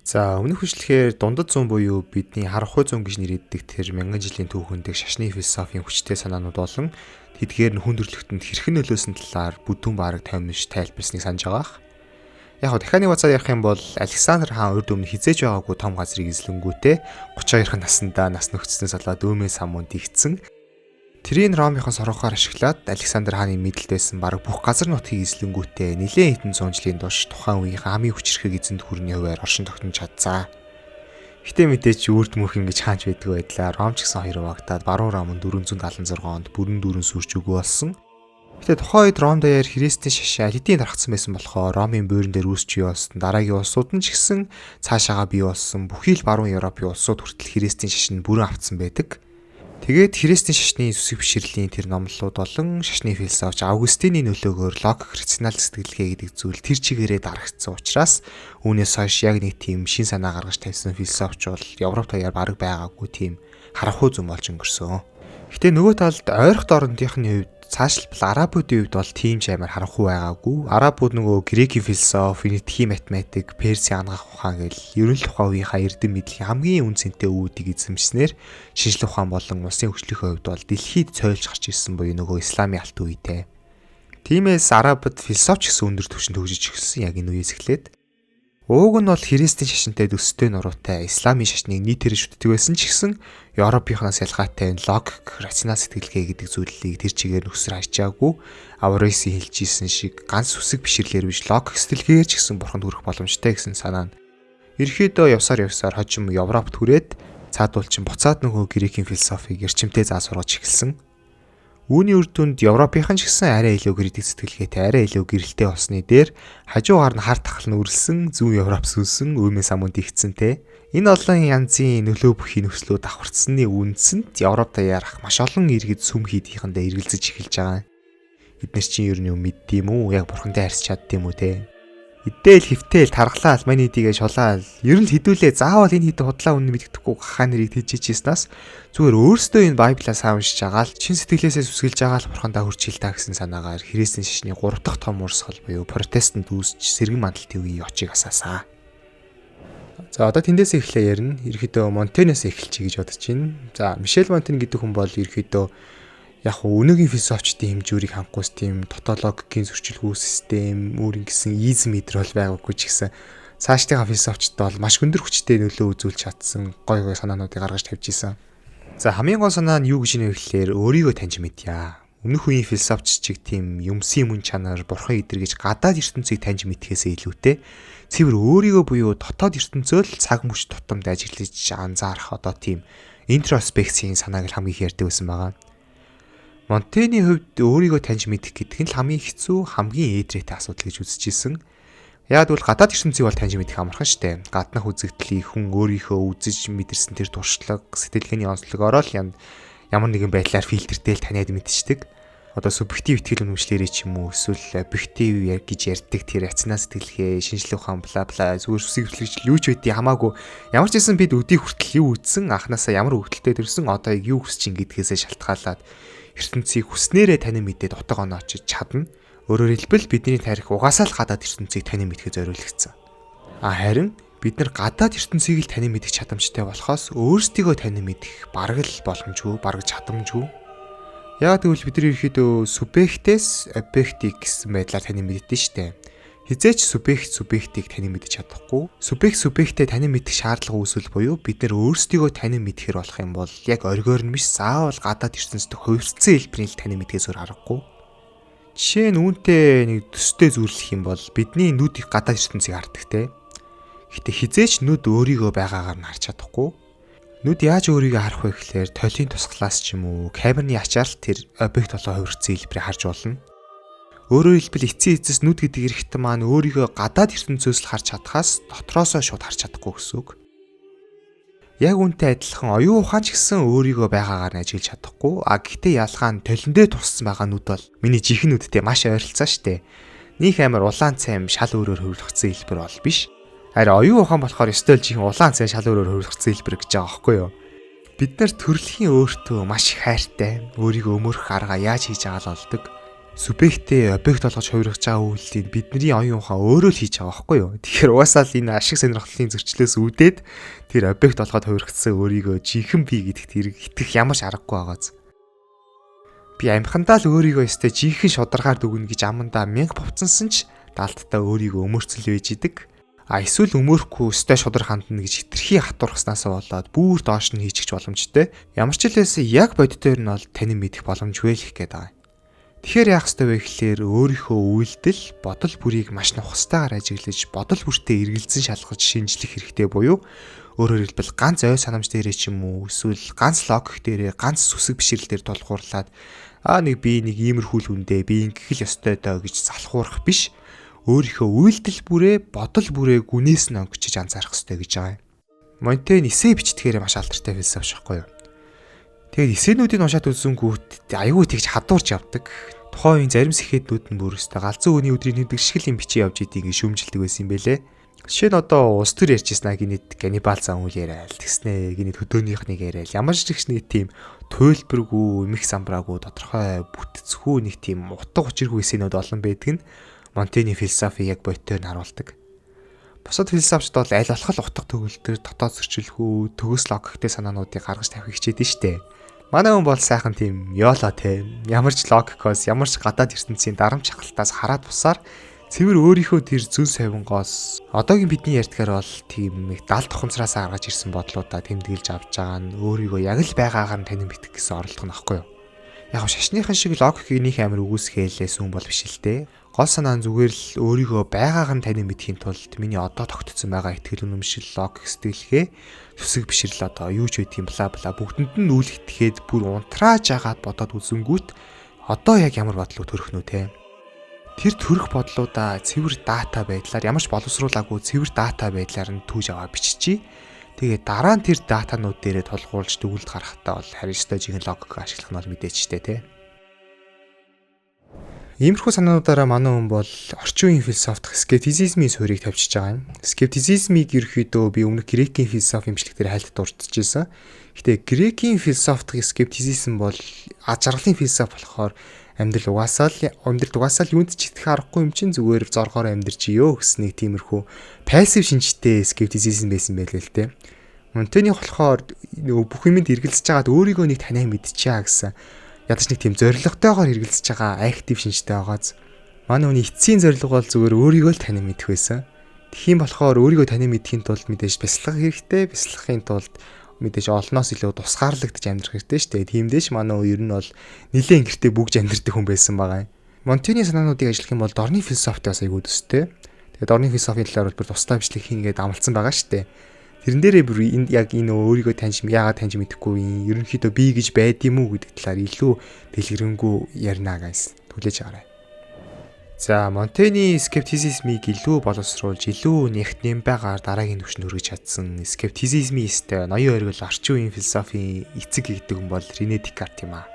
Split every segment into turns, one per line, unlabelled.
За өмнөх бичлэгээр дундад зуун буюу бидний харанхуй зуун гэж нэрийддэг тэр мянган жилийн түүхэнд шашны философийн хүчтэй санаанууд болон тэдгээр нь хүндрэлтэнд хэрхэн нөлөөсөн талаар бүдүүн бараг томьёолж тайлбарсныг санаж байгаах. Яг хөө дахианы бацаар ярих юм бол Александр хаан урд өмнө хизээж байгаагүй том газрыг эзлэнгүүтээ 32 наснда нас нөхцснөөс болоод өөмөө самунд игдсэн. Тэрийн Ромынхон соргохоор ашиглаад Александр хааны мэдлэлд байсан бараг бүх газар нутгийг эзлэнгүүтээ нэлээд хэдэн зуун жилийн турш тухайн үеийн амийн хүчирхэг эзэнт гүрний хуваар оршин тогтнож чадсан. Гэтэ мэдээч үрд мөх ингэж хаанч байдгүй байдлаа Ром ч гэсэн хоёр хуваагдаад баруун Ром нь 476 онд бүрэн дүүрэн сүрч өгөө болсон. Гэтэ тухайн үед Ром даяар Христийн шашин алидийн дарагдсан байсан болохоор Ромын буйрн дээр үүсч бий болсон. Дараагийн улсууд нь ч гэсэн цаашаага бий болсон. Бүхий л баруун Европын улсууд хүртэл Христийн шашин бүрэн автсан байдаг. Тэгээд Христийн шашны сүсэг бишрлийн тэр номлолууд болон шашны философч Августины нөлөөгөөр логик рационал сэтгэлгээ гэдэг зүйл тэр чигээрээ дарагдсан учраас үүнээс хойш яг нэг тийм шин санаа гаргаж тавьсан философч бол Европ даяар бараг байгаагүй тийм харанхуй зүм болж өнгөрсөн. Гэтэ нөгөө талд ойрхон орнуудынхны хувьд цаашлбал арабуудын хувьд бол тийм ч амар харанхуй байгаагүй. Арабууд нөгөө грекийн философи, энэтхий математик, Персийн ангах ухаан гэл ерөн л тухайн үеийнхаа эрдэм мэдлийн хамгийн үнцэнтэй үүдийг эзэмшснээр шинжлэх ухаан болон улсын хөгжлийнхөө хувьд бол дэлхийд цойлж гарч ирсэн буюу нөгөө исламын алт үедээ. Тиймээс арабад философч гэсэн өндөр түвшинд хөгжиж эхэлсэн яг энэ үеэс эхлээд. Ууг нь бол Христийн шашинтай төстэй нуруутай исламын шашныг нийтээр шүтдэг байсан ч гэсэн Европынхоос ялгаатай логик, рационал сэтгэлгээ гэдэг зүйлийг тэр чигээр нөхсөр хайчаагүй. Авраисын хэлжсэн шиг ганц үсэг бишрлэр биш логик сэтгэлгээгээр ч гэсэн бурханд хүрэх боломжтой гэсэн санаа нь ерөөдөө явсаар хожим Европт хүрээд цаадуулчин буцаад нөгөө грекийн философиг эрчимтэй заа сургаж эхэлсэн. Үүний үр дүнд Европынхан ч гэсэн арай илүү критик сэтгэлгээтэй, арай илүү гэрэлтэй болсны дээр хажуугаар нь хар тахал нь үрэлсэн, зүүн Европ сүлсэн, өөмөө самунд игцэн те. Энэ олон янзын нөлөө бүхий нөхцлүүд давхарцсны үндсэнд Европ даяарх маш олон иргэд сүм хийдийнхэндээ эргэлзэж эхэлж байгаа. Эдгээр чинь ер нь юу мэддэм үү? Яг бурхантай харьцаж чаддсан юм уу те? Эдэл хөвтөл тархлаал манийдигээ шулаал ер нь хідүүлээ заавал энэ хэд худлаа үнэн мэддэхгүй хаа нэрийг тэжээжснаас зүгээр өөрсдөө энэ Библиас хаамшиж байгаа л чин сэтгэлээсээ сүсгэлж байгаа л бурхандаа хүрчил та гэсэн санаагаар Христийн шашны 3 дахь том урсгал буюу протестант үүсч сэргэн мандалтын үеийн очийг асаасаа. За одоо тэндээс эхлэе ярина. Ерөөдөө Монтеньоос эхэлчихье гэж бодож байна. За Мишель Монтень гэдэг хүн бол ерөөдөө яг өнөөгийн философчдын хэмжүүрийг хангахгүйс тийм тотологийн зөрчилгүй систем өөр ингэсэн изм идэр бол байгаагүй ч гэсэн цаашдынхаа философчд бол маш өндөр хүчтэй нөлөө үзүүлж чадсан гой санаануудыг гаргаж тавьж исэн. За хамгийн гол санаа нь юу гэж нэрлэхээр өөрийгөө таньж мэдье. Өмнөх үеийн философч чиг тийм юмсын мөн чанар бурхан эдэргэж гадаад ертөнцийг таньж мэдхээсээ илүүтэй цэвэр өөрийгөө буюу дотоод ертөнцөө л цаг мөч тутамд ажиглаж анзаарах одоо тийм интроспекцийн санааг л хамгийн их ярьдаг байсан байгаа. Монтеньийн хувьд өөрийгөө таньж мэдэх гэдэг нь л хамгийн хэцүү, хамгийн ээдрээтэй асуудал гэж үзэж исэн. Яг бол гадаад ертөнцийг бол таньж мэдэх амархан штэ. Гаднах үзэгдлийг хүн өөрийнхөө үзэж мэдэрсэн тэр туршлага, сэтгэлгээний онцлогоороо л ямар нэгэн байдлаар фильтртэй л таниад мэдчихдэг. Одоо субъектив итгэл үнэмшлэрээ ч юм уу эсвэл объектив гэж ярьдаг тэр рационал сэтгэлгээ, шинжлэх ухаан бла бла зүгээр сүсэг хөтлөгч юу ч байдгийг хамаагүй ямар ч гэсэн бид өдийг хүртэл юу үтсэн, анханасаа ямар хөвгөлтэй төрсөн, одоо яг юу хүсэж ин гэдгээсээ шалтгаалаад ертөнцийг хүснээрээ танин мэдээд утга оноо очиж чадна. Өөрөөр хэлбэл бидний тарих угаасаа л гадаад ертөнцийг танин мэдхэд зориулагдсан. Харин бид нар гадаад ертөнцийг л танин мэдэх чадамжтай болохоос өөрсдийгөө танин мэдэх бараг л боломжгүй, бараг чадамжгүй. Яг тэгвэл бид нар ерөөдөө субъектээс объектив гэсэн байдлаар танин мэддэж штэ. Хизээч субъектийг танин мэдэж чадахгүй. Субъектээ танин мэдэх шаардлага үүсвэл буюу бид нар өөрсдийгөө танин мэдэхэр болох юм бол яг оргиор нь биш заавал гадаад ертөнцид хувирцсан хэлбэрийг танин мэдхээс өөр аргагүй. Жишээ нь үүнтэй нэг төстэй зөвлөх юм бол бидний нүд их гадаад ертөнцийг хардаг те. Гэтэ хизээч нүд өөрийгөө байгаагаар нь харж чадахгүй. Нүд яаж өөрийгөө харах вэ гэхээр толын тусгалаас ч юм уу камерны ачаар л тэр объект болоо хувирцсан хэлбэрийг харж болно. Өөрөөр хэлбэл эцсийн эцэс нүд гэдэг эрэхтэн маань өөрийгөө гадаад ертөнцөөс л харж чадхаас дотроосоо шууд харж чадахгүй гэсэн үг. Яг үүнтэй адилхан оюун ухаан ч гэсэн өөрийгөө байгаагаар нь ажиглаж чадахгүй. Гэхдээ ялгаа нь толиндөө туссан байгаа нүд бол миний жинхэнэ нүдтэй маш ойролцоо штэ. Нөх амар улаан цайм шал өөрөөр хувиргацсан хэлбэр бол биш. Харин оюун ухаан болохоор ёстой л жинхэнэ улаан цайм шал өөрөөр хувиргацсан хэлбэр гэж байгаа байхгүй юу? Бид нар төрөлхийн өөртөө маш их хайртай, өөрийгөө өмөрөх арга яаж хийж байгаа л болдог. субъектээ объект болгож хувиргаж байгаа үйлдэлийг бидний оюун ухаан өөрөө л хийж байгаа байхгүй юу? Тэгэхээр угаасаа л энэ ашиг сонирхлын зөрчлөөс үүдээд тэр объект болгоод хувиргацсан өөрийгөө жинхэнэ бий гэдэгт итгэх ямар ч аргагүй байгааз. Би амхандаа л өөрийгөө өстэй жинхэнэ шударгаар дүгнэ гэж амандаа мянга бовцсон ч даалтаа өөрийгөө өмөрцөл байж идэг. Эсвэл өмөрөхгүй өстэй шудар хандна гэж хитрхи хатуурхаснаас болоод бүр доош нь хийчих боломжтой. Ямар ч л байсан яг боддоор нь бол танин мэдэх боломжгүй л их гээд байгаа. Тэгэхээр яах ёстой вэ гэхлээр өөрийнхөө үйлдэл, бодол бүрийг маш нухастайгаар ажиглаж, бодол бүртээ эргэлзэн шалгаж шинжлэх хэрэгтэй буюу өөрөөр хэлбэл ганц ой санамж дээрээ ч юм уу эсвэл ганц логик дээрээ ганц сүсэг бишрэл дээр тулгуурлаад нэг би нэг иймэрхүү л хүндээ би ингэх л ёстой доо гэж залхуурах биш. Өөрийнхөө үйлдэл бүрээ, бодол бүрээ гүнээс нь онгичиж анзаарах ёстой гэж байгаа юм. Монтень эссе бичтгэхээр маш алдартай философи шахгүй юу? Тэгээд эссенүүдийг уншаад үзсэнгүүт аягүй тэгж хадуурч явдаг. Тухайн үеийн зарим сэхээднүүд нь бүрөөстэй галзуу өний өдрийн нэвдэг шиг юм бичиж явж идийг шүүмжилдэг байсан юм бэлээ. Жишээ нь одоо улс төр ярьжсэн гинэд каннибал зан үйл яриад тэгснэ гинэд хөдөөнийхнийг яриад ямар ч нэг тийм туйлбаргүй эмх самбраагүй тодорхой бүтцгүй нэг тийм утга учиргүй эссенүүд олон байдаг нь Монтенийн философи яг бодтойр нь харуулдаг. Бусад философчд бол аль болох л утга төгөлдөр дотоод зөрчилгүй төгс логиктэй санаануудыг гаргаж тавих хичээдэг штэ. Манай хүн бол сайхан тийм ёоло те ямар ч логикоос ямар ч гадаад ертөнцийн дарамт чахалтаас хараад бусаар цэвэр өөрийнхөө тэр зүн совингоос одоогийн бидний ярьдгаар бол тийм нэг 70 тухамсараас гаргаж ирсэн бодлуудаа тэмдэглэж авч байгаа нь өөрийгөө яг л байгаагаар нь танин битгэх гэсэн оролдого нөхгүй юу. Яг шашныхан шиг логикийг нөх амир үгүйсгээлээс юм бол биш л те. Гол санаа нь зүгээр л өөрийгөө байгаагаар нь танин мэдхийн тулд миний одоо тогтцсон байгаа ихтгэл үнэмшил логик сэтгэлгээ төсөг бишрэл одоо юу ч үдгийн бла бла бүгдэнд нь үл итгээд бүр унтрааж агаад бодоод үзэнгүүт одоо яг ямар бодлоо төрөх нү те. Тэр төрөх бодлуудаа цэвэр дата байдлаар ямар ч боловсруулаагүй цэвэр дата байдлаар нь түүж аваа биччихье. Тэгээд дараа нь тэр датанууд дээрээ тулгуурлаж дүгнэлт гаргахтаа бол харин өстой жинхэнэ логик ашиглах нь бол мэдээчтэй те. Иймэрхүү санаануудаараа манай хүн бол орчин үеийн философи дахь скептицизмын суурийг тавьчихж байгаа юм. Скептицизмыг ерөөхдөө би өмнө грекийн философи имжлэгтэр хайлт дурдчихжээ. Гэтэ грекийн философи дахь скептицизм бол аж аргалын философи болохоор амьдралд угаасаа л юунд ч итгэх аргагүй юм чин зүгээр зоргоор амьдарч ёо гэснийг тиймэрхүү пассив шинжтэй скептицизм байсан байлээ л дээ. Монтенийх болохоор бүх юмд эргэлзэж байгаад өөрийгөө нэг таниа мэдчихэе гэсэн ядаж нэг тийм зоригтойгоор эргэлзэж байгаа актив шинжтэй байгааз. Манай хүний эцсийн зорилго бол зүгээр өөрийгөө л таниа мэдэх байсан. Тэгхийн болохоор өөрийгөө таниа мэдхийн тулд мэдээж бяцлах хэрэгтэй. Бяцлахын тулд мэдээж олноос илүү тусгаарлагдаж амьдрах хэрэгтэй шүү дээ. Тиймдээш манай хүн ер нь бол нэлээд гэртээ бүгж амьдрэх хүн байсан байгаа юм. Монтенийн санаануудыг ажиллах юм бол дорны философит бас айгүй төстэй. Тэгээд дорны философийн талаар бол бүр тусдаа бичлэг хийнгээд амлцсан байгаа шүү дээ. Тэрэн дээрээ бүр энд яг энэ өөрийгөө яагаад таньж мэдэхгүй юм ерөнхийдөө би гэж байд юм уу гэдэг талаар илүү дэлгэрэнгүй ярина guys. Түлээж аваарай. За Монтенийн скептицизмыг илүү боловсруулж илүү нэгтнэм байгаар дараагийн түвшинд хүргэж чадсан скептицизмистэй ноён оргил орчин үеийн философийн эцэг гэдэг хүн бол Рене Декарт юм аа.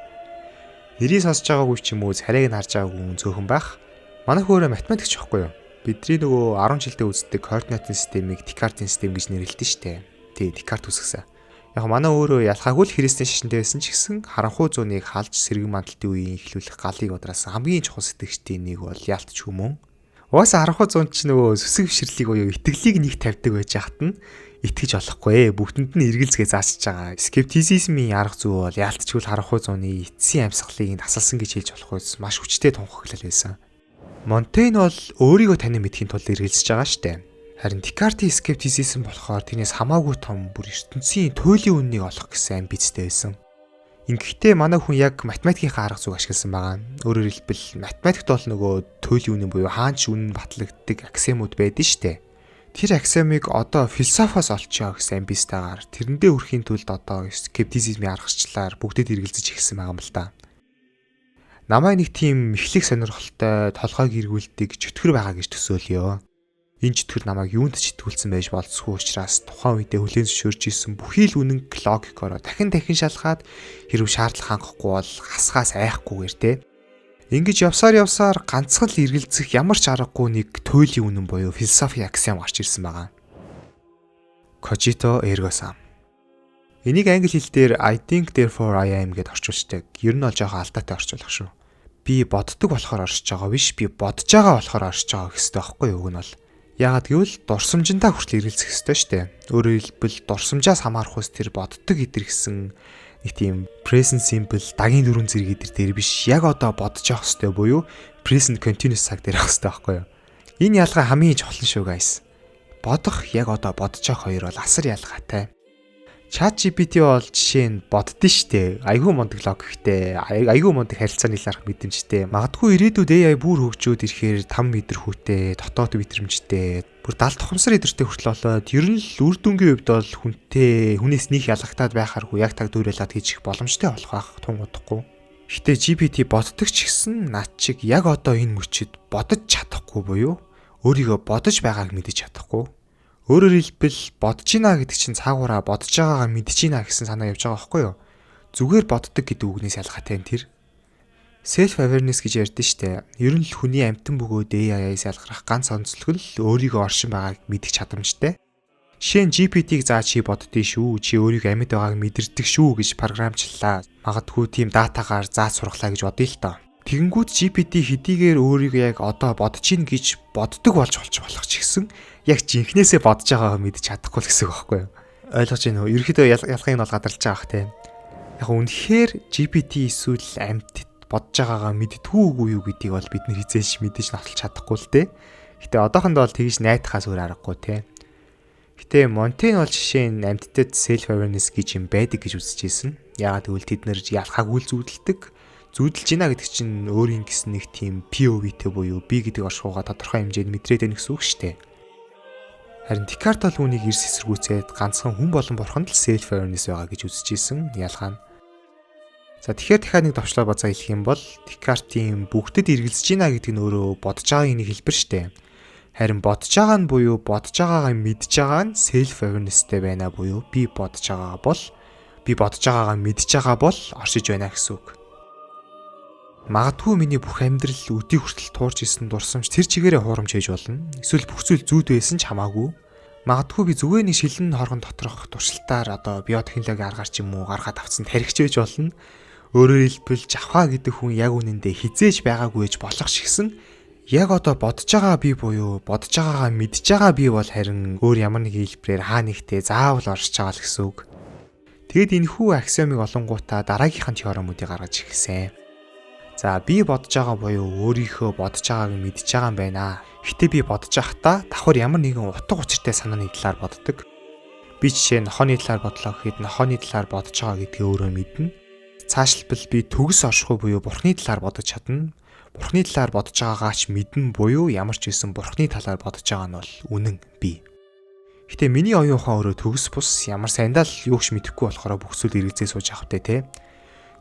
Нэрийг сонсож байгаагүй ч юм уу царайг нь харж байгаагүй хүн зөөхөн байх. Манай хөөрэ математикч байхгүй юу? Бидний нөгөө 10 жилдээ үздэг координатын системийг Декартийн систем гэж нэрлэдэг шүү дээ. Тий, Декарт үсгсэн. Яг манай өөрөө ялхаагүй л христийн шашинтай байсан ч гэсэн харанхуй зууныг халж сэргэн мандалтын үеийн эхлүүлэх галыг удраасан хамгийн чухал сэтгэгчдийн нэг бол Ялтч хүмүүн. Угаасаа харанхуй зуун ч нөгөө сүсэг бишрлийг буюу итгэлийг нэг тавьдаг байж хат нь итгэж болохгүй бүгдэнд нь эргэлзгээ заасч байгаа. Скептицизмын арга зүй бол Ялтчгүй харанхуй зууны эцсийн амьсгалыг тасалсан гэж хэлж болох байсан. Маш хүчтэй тунхаглал байсан. Монтень бол өөрийгөө таниа мэдхийн тулд эргэлзэж байгаа штэ. Харин Декартийн скептицизм болохоор тэрнээс хамаагүй том бүр ертөнцийн туйлын үннийг олох гэсэн амбицтай байсан. Ингэхдээ манай хүн яг математикийнхаа арга зүйг ашигласан байгаа. Өөрөөр хэлбэл математикт бол нөгөө туйлын үнэн буюу хаанч үнэн батлагддаг аксиомууд байдаг штэ. Тэр аксиомыг одоо философоос олчоо гэсэн амбицтайгаар тэрэндээ хүрэхийн тулд одоо скептицизмын аргачлалаар бүгдэд эргэлзэж эхэлсэн байгаа юм л да. Намайг нэг тийм эхлэх сонирхолтой толгойг эргүүлдэг чөтгөр байгаа гэж төсөөлъё. Энэ чөтгөр намайг юунд ч итгүүлсэн байж болцсгүй учраас тухайн үедээ хүлээн зөвшөөрч исэн бүхий л үнэн логикоор дахин шалгаад хэрв шаардлага хангахгүй бол хасгаас айхгүйгээр те. Ингэж явсаар ганцхан л эргэлзэх ямар ч аргагүй нэг туйлын үнэн буюу философи аксиом гарч ирсэн байгаа. Cogito ergo sum. Энийг англи хэл дээр I think therefore I am гэд орчуулдаг. Ер нь бол жоохон алдаатай орчуулах шүү. би боддог болохоор оршиж байгаа биш, би бодож байгаа болохоор оршиж байгаа гэхтэй байхгүй юу? Уг нь бол яагаад гэвэл дурсамжиндаа хүртэл эргэлзэх ёстой шүү дээ. Өөрөөр хэлбэл дурсамжаас хамаарах ус тэр боддог идэр гэсэн нэг тийм present simple дагийн дөрвөн зэрэг идэр дээр биш, яг одоо бодож явах ёстой буюу present continuous цаг дээр авах ёстой байхгүй юу? Энэ ялгаа хамгийн чухал шүү guys. Бодох яг одоо бодож явах хоёр бол асар ялгаатай. ChatGPT бол жишээ нь боддөө штэ. Айгүй мундаг логиктэй, айгүй мундаг харилцааны илэрх мэдрэмжтэй. Магадгүй ирээдүйд AI бүр хөгжөөд ирэхээр 5 метр хүүтэй, дотоод мэдрэмжтэй, бүр 70 тухамсар идэртэй хүртэл болоод ер нь л үр дүнгийн хувьд бол хүнээс нэг ялгатаад байхааргүй яг таг дүүрэлээд хийчих боломжтой болох байх тун удахгүй. Гэтэ GPT боддог ч гэсэн над чиг яг одоо энэ мөчөд бодож чадахгүй буюу өөрийгөө бодож байгааг мэдэж чадахгүй. Өөрөөр хэлбэл бодож гинэ гэдэг чинь цаагаараа бодож байгаагаа мэдэж гинэ гэсэн санаа явж байгаа байхгүй юу? Зүгээр боддог гэдэг үгнээс ялгаатай нь тэр. Self awareness гэж ярьдэн штэ. Ер нь л хүний амтан бөгөөд AI-аас ялгарах ганц онцлог нь өөрийгөө оршин байгааг мэдэх чадамжтай. Жишээ нь GPT-г заа чи боддөө шүү, чи өөрийгөө амьд байгааг мэдэрдэг шүү гэж програмчлалаа. Магадгүй тийм датагаар зааж сургалаа гэж бодъё л доо. Тэгэнгүүт GPT хэдийгээр өөрийгөө яг одоо бодож ийн гэж боддог болж болох ч гэсэн яг жинхнээсээ бодож байгаагаа мэдчих чадахгүй л гэсэн үг байхгүй юу? Ойлгож байна уу? Ерөнхийдөө ялгыг нь бол гадарлаж байгаа хэ. Яг үнэхээр GPT эсвэл амьд бодож байгаагаа мэддэггүй үгүй юу гэдгийг бол бид нэр хизээш мэдэж нотолж чадахгүй л дээ. Гэтэ одоохондоо бол тэгж найдахаас өөр аргагүй те. Гэтэ Монтень бол жишээ нь амьдтад self awareness гэж юм байдаг гэж үзчихсэн. Яагаад гэвэл тэд нэр ялхааг үйлзүүлдэг. Зүудэлж гинэ гэдэг чинь өөрийн гэсэн нэг тийм POV-тэй буюу би гэдэг оршихуйгаа тодорхой хэмжээнд мэдрээд байна гэсэн үг шүү дээ. Харин Декарт бол үүнийг эрс эсэргүүцээд ганцхан хүн болон бурханд л self awareness байгаа гэж үзчихсэн ялгаа нь. За тэгэхээр дахиад нэг товчлоо бацаа хэлэх юм бол Декартийн бүгдэд эргэлзэж гинэ гэдэг нь өөрөө бодож байгаагийн нэг хэлбэр шүү дээ. Харин бодож байгаа нь буюу бодож байгаагаа мэдж байгаа нь self awareness-тэй байна буюу би бодож байгаагаа мэдж байгаа бол оршиж байна гэсэн үг. Магадгүй миний бүх амьдрал өдий хүртэл туурж исэн дурсамж тэр чигээрээ хуурамч хийж болно. Эсвэл бүх зүйл зүйд байсан ч хамаагүй. Магадгүй би зүгээр нэг шилэн хоргон доторх туршилтаар одоо биотехнологи аргаар ч юм уу гаргаад авсан тархич байж болно. Өөрөөр хэлбэл Жавха гэдэг хүн яг үнэндээ хизээж байгаагүй гэж болох ч гэсэн яг одоо бодож байгаа би буюу бодож байгаагаа мэдж байгаа би бол харин өөр ямар нэг хэлбэрээр хаа нэгтээ заавал оршиж байгаа л гэсэн үг. Тэгэд энэхүү аксиомыг олонгуудаа дараагийнхын теоремуудыг гаргаж ирсэн. За би бодож байгаа буюу өөрийнхөө бодож байгааг мэдж байгаа юм байна. Гэтэ би бодож байхдаа давхар ямар нэгэн утга учиртай санааны талаар боддог. Би жишээ нь нохооны талаар бодлоо гэхэд нохооны талаар бодож байгаа гэдгээ өөрөө мэднэ. Цаашлбал би төгс оршихуй буюу бурхны талаар бодож чадна. Бурхны талаар бодож байгаагаа ч мэднэ буюу ямар ч байсан бурхны талаар бодож байгаа нь бол үнэн би. Гэтэ миний оюун ухаан өөрөө төгс бус ямар сайндаа л юу ч мэдэхгүй болохоор бүх зүйл эргэлзээ сууж авахтай те.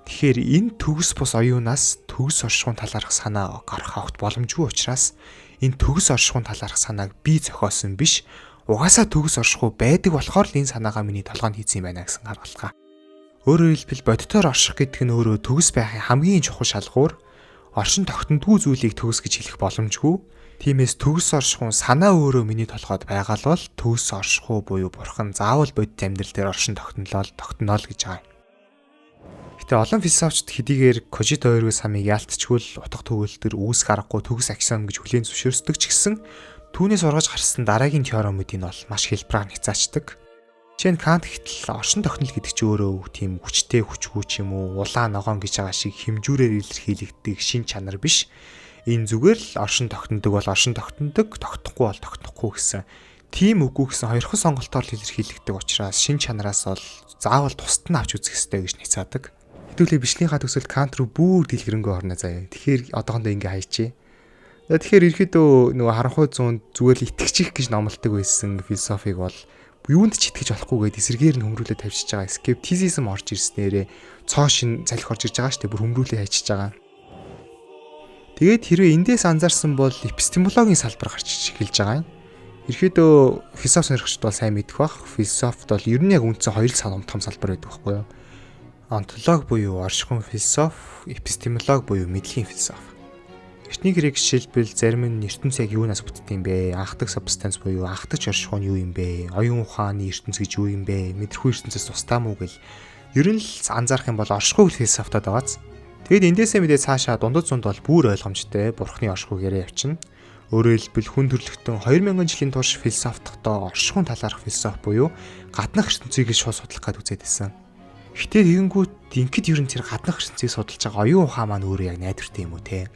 Тэгэхээр энэ төгс бус оюунаас төгс оршихуйн талаарх санаа гарах огт боломжгүй учраас энэ төгс оршихуйн талаарх санааг би зохиосон биш. Угаасаа төгс оршихуй байдаг болохоор л энэ санаагаа миний толгойд хийсэн юм байна гэсэн гаргалгаа. Өөрөөр хэлбэл бодитоор орших гэдэг нь өөрөө төгс байхын хамгийн чухал шалгуур. Оршин тогтнодгүй зүйлийг төгс гэж хэлэх боломжгүй. Тиймээс төгс оршихуйн санаа өөрөө миний толгойд байгаа л бол төгс оршихуй буюу бурхан заавал бодит амьдрал дээр оршин тогтнолоо л гэж байгаа. Гэтэ олон философчд хэдийгээр Кожито хоёрын самыг яалтчгүй утга төгөөлтөр үүсэх аргагүй төгс аксиом гэж хүлээн зөвшөөрсдөг ч гэсэн түүнээс ургаж гарсан дараагийн теоремуудыг нь бол маш хэлбэрээр хязгаачдаг. Жишээ нь Кант гэтэл оршин тогтнол гэдэг чинь өөрөө тийм хүчтэй хүчгүй ч юм уу улаан ногоон гэж байгаа шиг хэмжүүрээр илэрхийлэгдэх шин чанар биш. Энэ зүгээр л оршин тогтнодог бол оршин тогтнодог, тогтохгүй бол тогтохгүй гэсэн тийм үгүй гэсэн хоёрхан сонголтоор л илэрхийлэгдэх учраас шин чанараас бол заавал тусад нь авч үзэх ёстой гэж нэцаадаг. Хэдүүлээ бичлэгийнхаа төгсөлд Кант руу бүр дэлгэрэнгүй орно заяа. Тэгэхээр одоохондоо ингэ хайчээ. Тэгэхээр ерөөдөө нөгөө харанхуй зуунд зүгээр л итгэчих гэж номлодог байсан философиг бол юунд ч итгэж болохгүйгээд эсэргээр нь хөмрүүлээд тавьчихж байгаа скептицизм орж ирснээрээ цоо шин залхи орж ирж байгаа шүү дээ. Бүр хөмрүүлээ хайчиж байгаа. Тэгээд хэрвээ эндээс анзаарсан бол эпистемологийн салбар гарч эхэлж байгаа юм. Ерөөдөө философи сонирхчд бол сайн мэдэх бах. Философт бол ер нь яг үндсэн хоёр том салбар байдаг байхгүй юу? Онтолог буюу оршихуйн философи, эпистемолог буюу мэдлэгийн философи. Эртний грек жишээлбэл зарим нь ертөнц яг юунаас бүтдэг юм бэ? Анхдаг субстанц буюу анхдагч оршихуй нь юу юм бэ? Оюун ухааны ертөнц гэж юу юм бэ? Мэдрэхүй ертөнцөөс тусдаа мүү гэл ер нь л анзаарах юм бол оршихуй философтод байгааз. Тэгэд эндээсээ мэдээ цаашаа дундад зунд бол бүр ойлгомжтой бурхны оршихуйгээрээ явчихна. Өөрөөр хэлбэл хүн төрлөختөн 2000 жилийн турш философтохдоо оршихуйн талаарх философи буюу гаднах ертөнцийг шууд судлах гээд үзээд байсан. Гэтэ тэгэнгүүт ингээд ер нь тэр гаднах ертөнцийг судалж байгаа оюун ухаан маань өөрөө яг найдвартай юм уу те?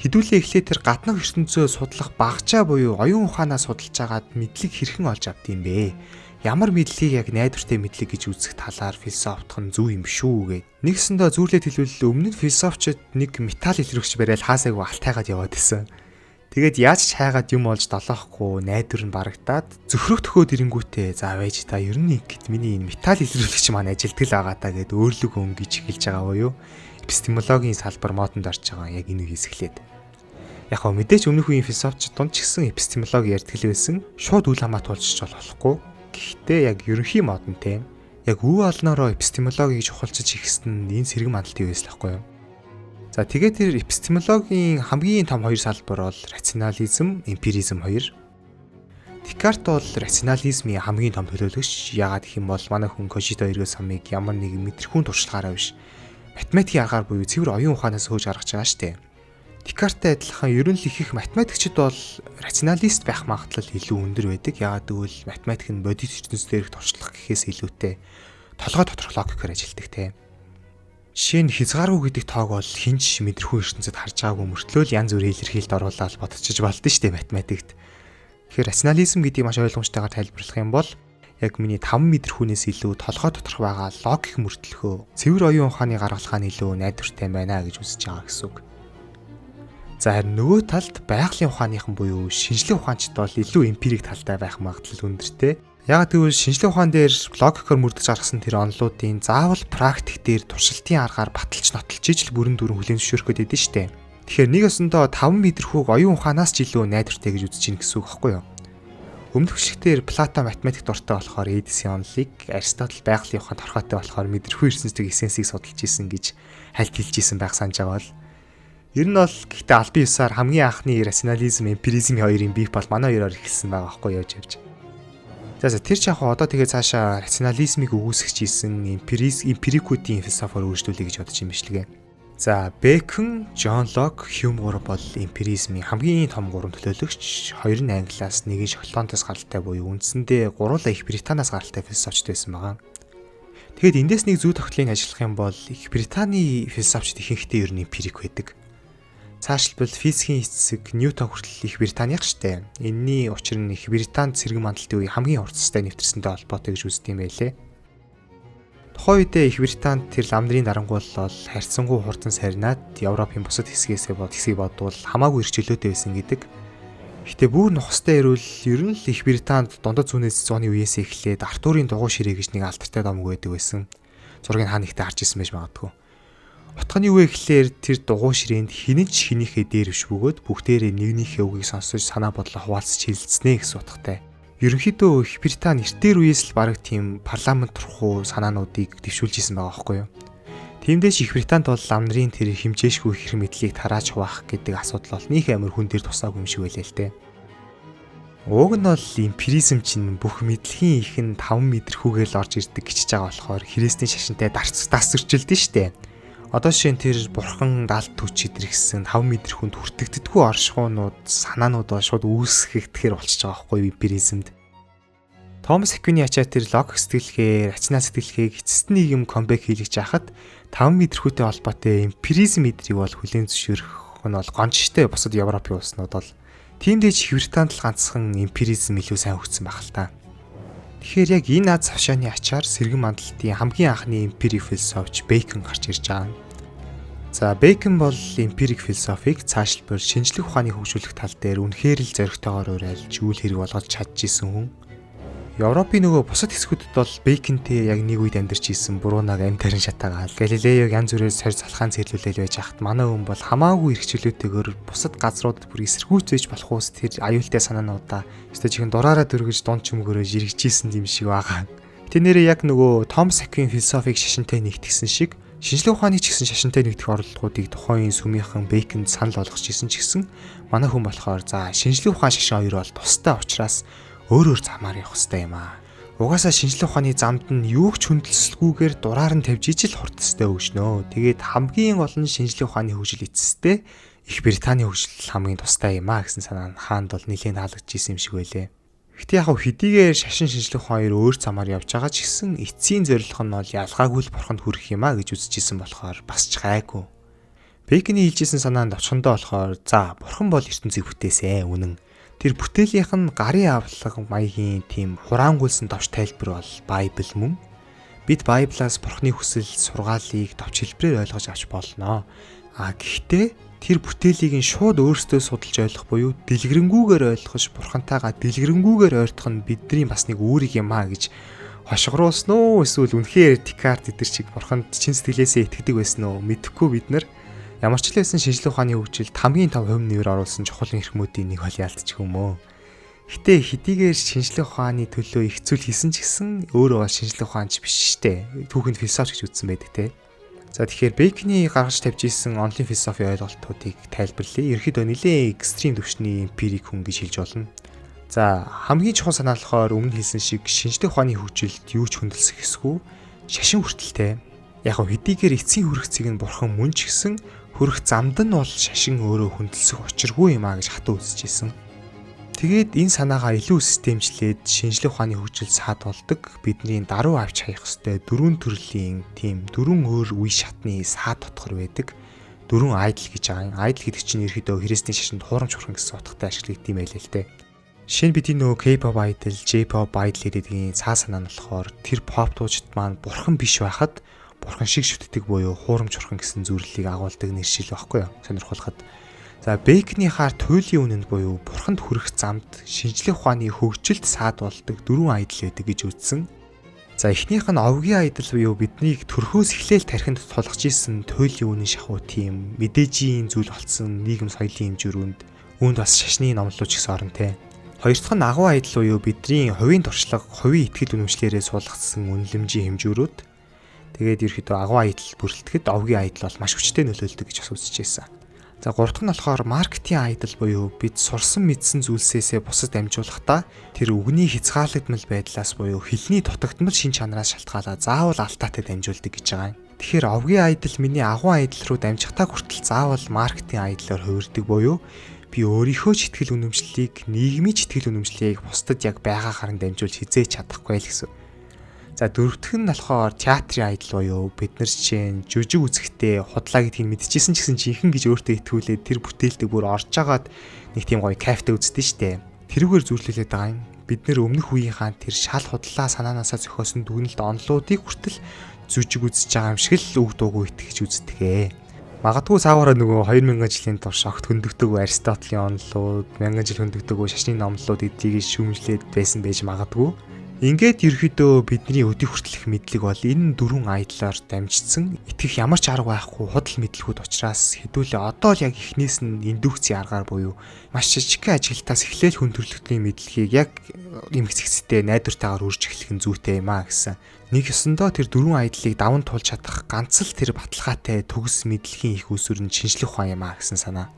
Хэдүүлээ эхлээ тэр гаднах ертөнцөө судлах багжаа буюу оюун ухаанаа судалж агаад мэдлэг хэрхэн олж авд юм бэ? Ямар мэдлэгийг яг найдвартай мэдлэг гэж үзэх талаар философтох нь зөв юм шүү гэд. Нэгсэндээ зүйлээ хэлбэл өмнө нь философчид нэг металл илрүүлэгч барайл хаасайг алтайгаад яваад исэн. Тэгээд яаж ч хайгаад юм олж долоохгүй найдвар нь барагдаад зөхрөх төхөөд ирэнгүүтээ за байж та ер нь ихэд миний энэ металл илрүүлэгч маань ажилтгал байгаа та гэд өөрлөг өнгөж эхэлж байгаа буюу эпистемологийн салбар модонд орж байгаа яг энэ үеэс эхлээд. Яг хөө мэдээч өмнөх үеийн философчид дунд ч гэсэн эпистемологи ярьдаг байсан. Шууд үл хамаатуулж болохгүй. Гэхдээ яг ерөнхий модон те. Яг үе олноороо эпистемологийг чухалчиж ихсэн нь энэ сэрэг мандалтын үеэс л байхгүй юу? За тэгээд тэр эпистемологийн хамгийн том хоёр салбар бол рационализм, эмпиризм хоёр. Декарт бол рационализмын хамгийн том төлөөлөгч. Яагаад гэх юм бол манай хүн Кожидо эргөө самыг ямар нэг мэдрэхүүн туршлагаараа биш математикийн аргаар буюу цэвэр оюун ухаанаас хөөж гаргаж байгаа штэ. Декарттай адилхан ерөн л их математикчид бол рационалист байх магадлал илүү өндөр байдаг. Яагаад гэвэл математик нь бодит ертөнцийн дээрх туршлага гэхээс илүүтэй толгой доторх логикоор ажилладаг те. Жишээ нь хязгааргүй гэдэг тоог бол хинч мэдрэхүүн ертөнцид харж байгаагүй мөртлөө л янз бүрийн илэрхийлэлд оруулаад бодчихж болдсон штэ математикт. Тэгэхээр рационализм гэдгийг маш ойлгомжтойгоор тайлбарлах юм бол яг миний 5 мэдрэхүүнээс илүү толгой доторх байгаа логик мөртлөхөө цэвэр оюун ухааны гаргалгаа нь илүү найдвартай байна гэж үзэж байгаа гэсэн үг. За харин нөгөө талд байгалийн ухааныхан буюу шинжлэх ухаанчд бол илүү эмпирик талтай байх магадлал өндөртэй. Яг тэгвэл шинжлэх ухаан дээр логикоор мөрдөж гаргасан тэр онолуудын заавал практик дээр туршилтын аргаар баталж нотолж ижил бүрэн дүрэн хүлээн зөвшөөрөх гээд байдэн штэ. Тэгэхээр нэг өсөндөө 5 мэдрэхүүг оюун ухаанаас ч илүү найдвартай гэж үзэж гин гэсэн үг байхгүй юу? Өмнөх хэсгээр Плато математик дуртай болохоор Эдисын онолыг, Аристотель байгалийн ухаанд торхойтой болохоор мэдрэхүүн ертөнцийн эссенсийг судалж исэн гэж хальт хэлж исэн байх санаж байгаа бол. Ер нь бол гэхдээ албан ёсоор хамгийн анхны рационализм, эмпиризм хоёрын бий бол манай хоёроор эхэлсэн байгаа байхгүй юу явж. За тэр ч яг одоо тэгээ цаашаа рационализмыг өгөөсгөж исэн эмпирикуудын философоор өөрчлөлөө гэж бодож юм бишлэгээ. За Бэкон, Джон Лок, Хьюм гурав бол эмпиризмын хамгийн том гурван төлөөлөгч. Хоёр нь Англиас, нэг нь Шотландаас гаралтай буюу үндсэндээ гуруула Их Британаас гаралтай философчд байсан байгаа. Тэгэд эндээс нэг зүй тогтолцоог ажиллах юм бол Их Британий философчд ихэнхдээ ер нь эмпирик байдаг. Цаашлбал физикийн эцэг Ньютон хүртэл Их Британих штэ. Энэний учир нь Их Британд цэрэг мандалтын үе хамгийн хурцтай нэвтэрсэнтэй холбоотой гэж үздэг юм байлээ. Тухайн үедээ Их Британд тэр лам нарын дарангуул бол харьцангуй хурдан сарнаад Европын бусад хэсгээс бодвол хамаагүй эрхчлөөтэй байсан гэдэг. Гэтэ бүр нухастай ирвэл ер нь л Их Британд дундад зүүнээс зууны үеэс эхлээд Артурын дугуй ширээ гэж нэг алдартай домог байдаг байсан. Зургийг хаа нэгтээ харж ирсэн байж магадгүй. Утганы үе гэхлээр тэр дугуй ширээнд хинэн ч хинийхээ дээр биш бөгөөд бүгдээрээ нэгнийхээ үгийг сонсож санаа бодлоо хуваалцаж хэлэлцснэ гэсэн утгатай. Ерөнхийдөө Их Британи эртээр үеэс л бараг тийм парламент турхуу санаануудыг дэвшүүлж исэн байгаа байхгүй юу. Тиймдээ ч Их Британд бол лам нарын тэр хэмжээшгүй их мэдлийг тарааж хуваах гэдэг асуудал бол нөх амар хүн дээр тусаагүй юм шиг байлээ л дээ. Уг нь бол эмпиризм чинь бүх мэдлэгийн их нь 5 мэдрэхүүгээр л орж ирдэг гэж байгаа болохоор Христийн шашинтай дасвэрчилдэн штэ. Одоо шин тэр бурхан даалт төч идэрхсэн 5 мэдрэхүүнд хүртэгддэггүй оршихуунууд санаанууд бол шууд үүсгэхтэйгээр болчихж байгаа байхгүй юу эмпиризмд. Томас Аквины ачаа тэр логик сэтгэлгээ, рационал сэтгэлгээг эцэст нэг юм комбек хийлгэж яхад 5 мэдрэхүүтэй холбоотой эмпиризм эдрийг бол хүлээн зөвшөөрөх нь бол гончтой бусад Европын улснууд бол тиймдээ ч Их Британд л ганцхан эмпиризм илүү сайн хөгжсөн байх л та. Тэгэхээр яг энэ аз хавшааны ачаар сэргэн мандалтын хамгийн анхны эмпирик философч Бэкон гарч ирж байгаа. За Бэкон бол эмпирик философийг цаашлбал шинжлэх ухааны хөгжүүлэх тал дээр үнэхээр л зоригтойгоор уриалж үйл хэрэг болгож чадчихсан хүн. Европын нөгөө бусад хэсгүүдэд бол Бэконтэй яг нэг үед амьдарч исэн Бруног амьтарын шатаагаал Галилеог янз бүрээр сорь залхаан цэрлүүлэл байж хахад манай хүн бол хамаагүй эрхчлөөтэйгээр бусад газруудад бүр эсэргүүц байж болох уус тэр аюултай санаануудаа өстой чихэн дураараа дөргиж дунд чөмгөрөө жирэгжсэн юм шиг байгаа. Тэрнэрээ яг нөгөө Томас Аквин философик шашинтай нэгтгэсэн шиг шинжлэх ухааны ч гэсэн шашинтай нэгдэх оролдлогуудыг тухайн сүмийнхэн Бэконд санал болгож исэн ч гэсэн манай хүн болохоор за шинжлэх ухаан шашин хоёр бол тустай учраас өөр замаар явах хэрэгтэй юм аа. Угаасаа шинжлэх ухааны замд нь юу ч хүндэлсэлгүйгээр дураар нь тавьж ижил хурдстай өгшнөө. Тэгээд хамгийн гол нь шинжлэх ухааны хөгжил эцэстээ Их Британий хөгжил хамгийн тустай юм а гэсэн санаа нь хаанд бол нэлээд таалагдчихсэн юм шиг байлээ. Гэхдээ яг хэдийгээр шашин шинжлэх ухаан хоёр өөр замаар явж байгаа ч гэсэн эцсийн зорилго нь бол ялгаагүй л бурханд хүрэх юм а гэж үзэжсэн болохоор бас ч гайгүй. Бэйкний хэлжсэн санаанд очихондоо болохоор за бурхан бол ертөнцийг бүтээсэн үнэн. Тэр бүтээлийнх нь гарын авлага маягийн тийм хураангуйлсан товч тайлбар бол Байбл мөн. Бид Байблаас бурханы хүсэл сургаалыг товч хэлбэрээр ойлгож авч болно. Гэхдээ тэр бүтээлийг нь шууд өөрсдөө судалж ойлгох буюу дэлгэрэнгүйгээр ойлгож бурхантайгаа дэлгэрэнгүйгээр ойртох нь бидний бас нэг үүрэг юм а гэж хошгоруулсан уу эсвэл үнэхээр Декарт эдэр чиг бурханд чин сэтгэлээсээ итгэдэг байсан уу мэдэхгүй бид нар ямар ч л байсан шинжлэх ухааны хөгжилд хамгийн том хувь нэмэр оруулсан чухал эрхмүүдийн нэг бол яалтчих юм уу. Гэтэ хэдийгээр шинжлэх ухааны төлөө их зүйл хийсэн ч гэсэн өөрөө бол шинжлэх ухаанч биш штэ. Түүхэнд философи гэж үзсэн байдаг те. За тэгэхээр Бэйкний гаргаж тавьж исэн онлын философи ойлголтуудыг тайлбарлая. Ерөнхийдөө нэлээд экстрим түвшний эмпирик хүн гэж хэлж болно. За хамгийн чухал санаа болохоор өмнө хэлсэн шиг шинжлэх ухааны хөгжилд юу ч хөндлөсөх эсгүй шашин хүртэлтэй. Яг нь хэдийгээр эцсийн хүргэцийг нь бурхан мөн ч гэсэн хүрэх замд нь бол шашин өөрөө хөндлөсөх учиргүй юм а гэж хатуу үзэж исэн. Тэгээд энэ санаагаа илүү системчлээд шинжлэх ухааны хөгжил саад болдог бидний даруй авч хаях ёстой дөрвөн төрлийн тийм дөрвөн өөр үе шатны саад дотгор байдаг. Дөрвөн айдл гэж байгаа. Айдл гэдэг чинь ерөөдөө христийн шашинд хуурамч бурхан гэсэн утгатай ашиглагдсан юм байлээ л дээ. Жишээ нь бидний нөгөө K-pop idol, J-pop idol гэдгийн цаа санаа нь болохоор тэр pop дуучид маань бурхан биш байхад бурхан шиг шүтдэг буюу хуурамч бурхан гэсэн зүйлийг агуулдаг нэршил байхгүй юу? Сонирхолтой. За Бэйкний хаар туйлын үнэнд буюу бурханд хүрэх замд шинжлэх ухааны хөгжилд саад болдог дөрвөн айдал байдаг гэж үзсэн. За эхнийх нь овгийн айдал буюу биднийг төрхөөс эхлээл тархинд тулгаж исэн туйлын үнэн шахуу тийм мэдээжийн зүйл болсон нийгэм соёлын хэмжүүрүүнд үүнд бас шашны номлууч гэсэн оронтой. Хоёр дахь нь агуу айдал буюу бидний хувийн туршлага, хувийн итгэл үнэмшлэрээ суулгацсан үнэлэмжийн хэмжүүрүүд. Тэгээд ерөөхдөө агуу айдал бүрэлдэхэд овгийн айдал бол маш хүчтэй нөлөөлдөг гэж бас үзэж байсан. За гурав дахь нь болохоор маркетинг айдал буюу бид сурсан мэдсэн зүйлсээсээ бусад амжуулахдаа тэр үгний хязгаарлагдмал байдлаас буюу хэлний дутагдмал шин чанараас шалтгаалаад заавал алдаатай дамжуулдаг гэж байгаа юм. Тэгэхээр овгийн айдал миний агуу айдал руу дамжихтаа хүртэл заавал маркетинг айдлаар хувирдаг буюу би өөрийнхөө ч итгэл үнэмшлийг, нийгмийн ч итгэл үнэмшлийг бусдад яг байгаа харан дамжуулж хизээж чадахгүй л гэсэн. За дөрөвдөх нь болохоор театрын айдал буюу бид нар чинь жүжиг үзэхдээ худлаа гэдгийг мэдчихсэн ч гэсэн жинхэнэ гэж өөртөө итгүүлээд тэр бүтээлдэг бүр орж агаад нэг тийм гоё кайфтай үздэг штэ. Тэрүүгээр зүрлүүлээд байгаа юм. Бид нэр өмнөх үеийнхэн тэр шал худлаа санаанаасаа зохиосон дүгнэлт онлуудыг хүртэл жүжиг үзэж байгаа юм шиг л үг дуугүй итгэж үздэгээ. Магадгүй цаагаараа нөгөө 2000 жилийн турш огт хөндөгдөөгүй Аристотелийн онлууд, 1000 жил хөндөгдөөгүй шашны номлууд эдгийг шүүмжлээд байсан байж магадгүй. Ингээд ерөөдөө бидний өдий хүртэлх мэдлэг бол энэ дөрвөн айдлаар дамжигдсан итгэх ямар ч арга байхгүй худал мэдлгүүд учраас хэдүүлээ одоо л яг эхнээс нь индукцийн аргаар буюу маш жижигхэн ажиглалтаас эхлээл хүн төрөлхтний мэдлэгийг яг эмгцэгцтэй найдвартайгаар үрж эхлэх нь зүйтэй юм а гэсэн. Нэг ёсондоо тэр дөрвөн айдлыг даван туулж чадах ганц л тэр баталгаатай төгс мэдлэгийн их усүр нь шинжлэх ухаан юм а гэсэн санаа.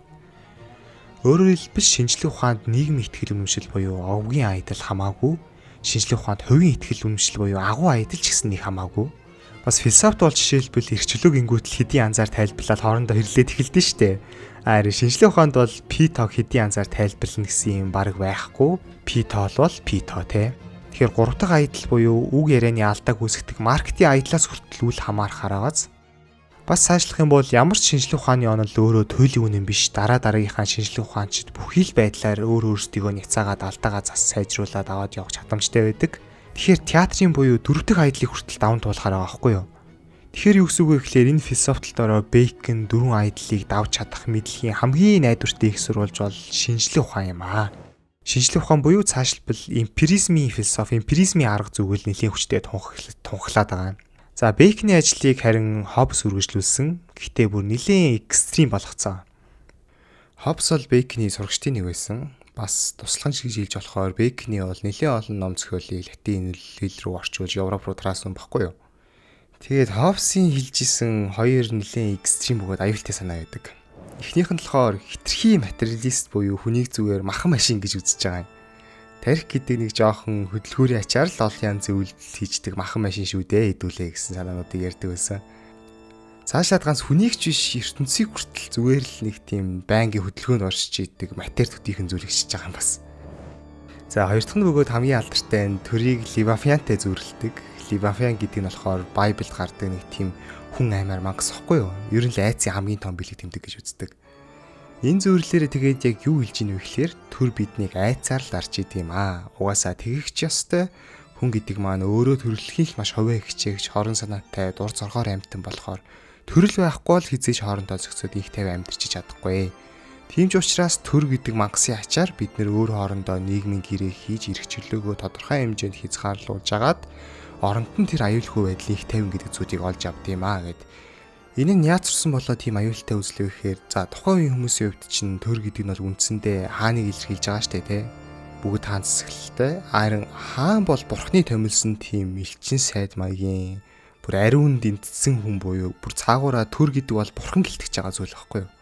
Өөрөөр хэлбэл шинжлэх ухаанд нийгмийн итгэл үнэмшил буюу овгийн айдал хамаагүй шинжлэх ухаанд хувийн итгэл үнэмшил буюу агуу айдал ч гэсэн нэг хамаагүй. Бас философт бол жишээлбэл эрхчлөөг ингүүтэл хэдийн анзаар тайлбарлаад хоорондоо хэрлээд эхэлдэж штэ. Харин шинжлэх ухаанд бол пи тог хэдийн анзаар тайлбарлана гэсэн юм баг байхгүй. Пи тоо бол пи тоо те. Тэгэхээр гурав дахь айдал буюу үг ярианы алдааг үүсгдэг маркетинг айдлаас хүртэл үл хамаарахаар байгааз. Бас сайжлах юм бол ямар ч шинжлэх ухааны онол өөрөө туйлын үнэн биш. Дараагийнхаа шинжлэх ухаанчид бүхий л байдлаар өөрсдийгөө няцаагаад алдаагаа зас сайжруулад аваад явах чадамжтай байдаг. Тэгэхээр театрын буюу дөрөв дэх айдлыг хүртэл даван туулахаар байгаа байхгүй юу? Тэгэхээр юу гэсэн үг вэ гэхээр энэ философтолд ороо Бэйкн дөрвөн айдлыг давж чадах мэдлэгийн хамгийн найдвартай их сурвалж бол шинжлэх ухаан юм аа. Шинжлэх ухаан буюу цаашлбал эмпиризмын философи, эмпиризмын арга зүгэл нэлийн хүчтэй тунхаглаад байгаа юм. За Бэйкний ажлыг харин Хоббс үргэлжлүүлсэн. Гэхдээ бүр нэлийн экстрим болгоцсон. Хоббс бол Бэйкний сурагчдын нэг байсан. Бас тусламж гэж хэлж болохоор Бэйкний бол нэлийн олон ном зохиолыг латин хэл рүү орчуулж Европ руу траасан баггүй юу. Тэгээд Хоббсын хэлжсэн хоёр нэлийн экстрим бөгөөд аюултай санаа байдаг. Эхнийх нь болохоор хитрхи материалист буюу хүнийг зүгээр махан машин гэж үзэж байгаа юм. Тарих гэдэг нэг жоохон хөдөлгүүрийн ачаар л олон янзын үйлдэл хийждэг махан машин шүү дээ хэдүүлээ гэсэн санаануудыг ярьдаг байсан. Цаашлаад ганц хүнийг ч биш ертөнцийг хүртэл зүгээр л нэг тийм байнгын хөдөлгөөнд оршиж идэг матери төдийхөн зүйл хийж байгаа юм бас. За хоёр дахь нь бөгөөд хамгийн алдартай нь төрийг Ливафиантай зүйрлдэг. Ливафиан гэдэг нь болохоор Байблд гардаг нэг тийм хүн аймаар мангас ихгүй юу? Ер нь л айцын хамгийн том бэлэг тэмдэг гэж үздэг. Энэ зүйрлэлээр тэгээд яг юу хэлж ийнө вэ гэхээр төр биднийг айцаар л дарж идэм аа. Угаасаа тэгэгч ёстой хүн гэдэг маань өөрөө төрөлхийн маш ховоо хичээгч хорон санаатай дур зоргоор амьтан болохоор төрөл байхгүй л хизээж хоорондоо зохицоод их тавь амьдарч чадахгүй. Тийм ч учраас төр гэдэг мангасын ачаар бид нэр өөр хоорондоо нийгмийн гэрээ хийж эрх чөлөөгөө тодорхой хэмжээнд хязгаарлуулж агаад оронд нь тэр аюулгүй байдлын их тавь гэдэг зүйлийг олж авд юм аа гэд. Энэ нь яацрсан болоо тийм аюултай үзлээ гэхээр за тухайн үеийн хүмүүсийн хувьд чинь төр гэдэг нь бол үндсэндээ хааныг илэрхийлж байгаа штэ тий. Бүгд хаан засаглалтай. Харин хаан бол бурхны томилсон тийм элчин сайд маягийн бүр ариун дэнтсэн хүн буюу бүр цаагаараа төр гэдэг бол бурхан гэлтгэж байгаа зүйл байхгүй юу.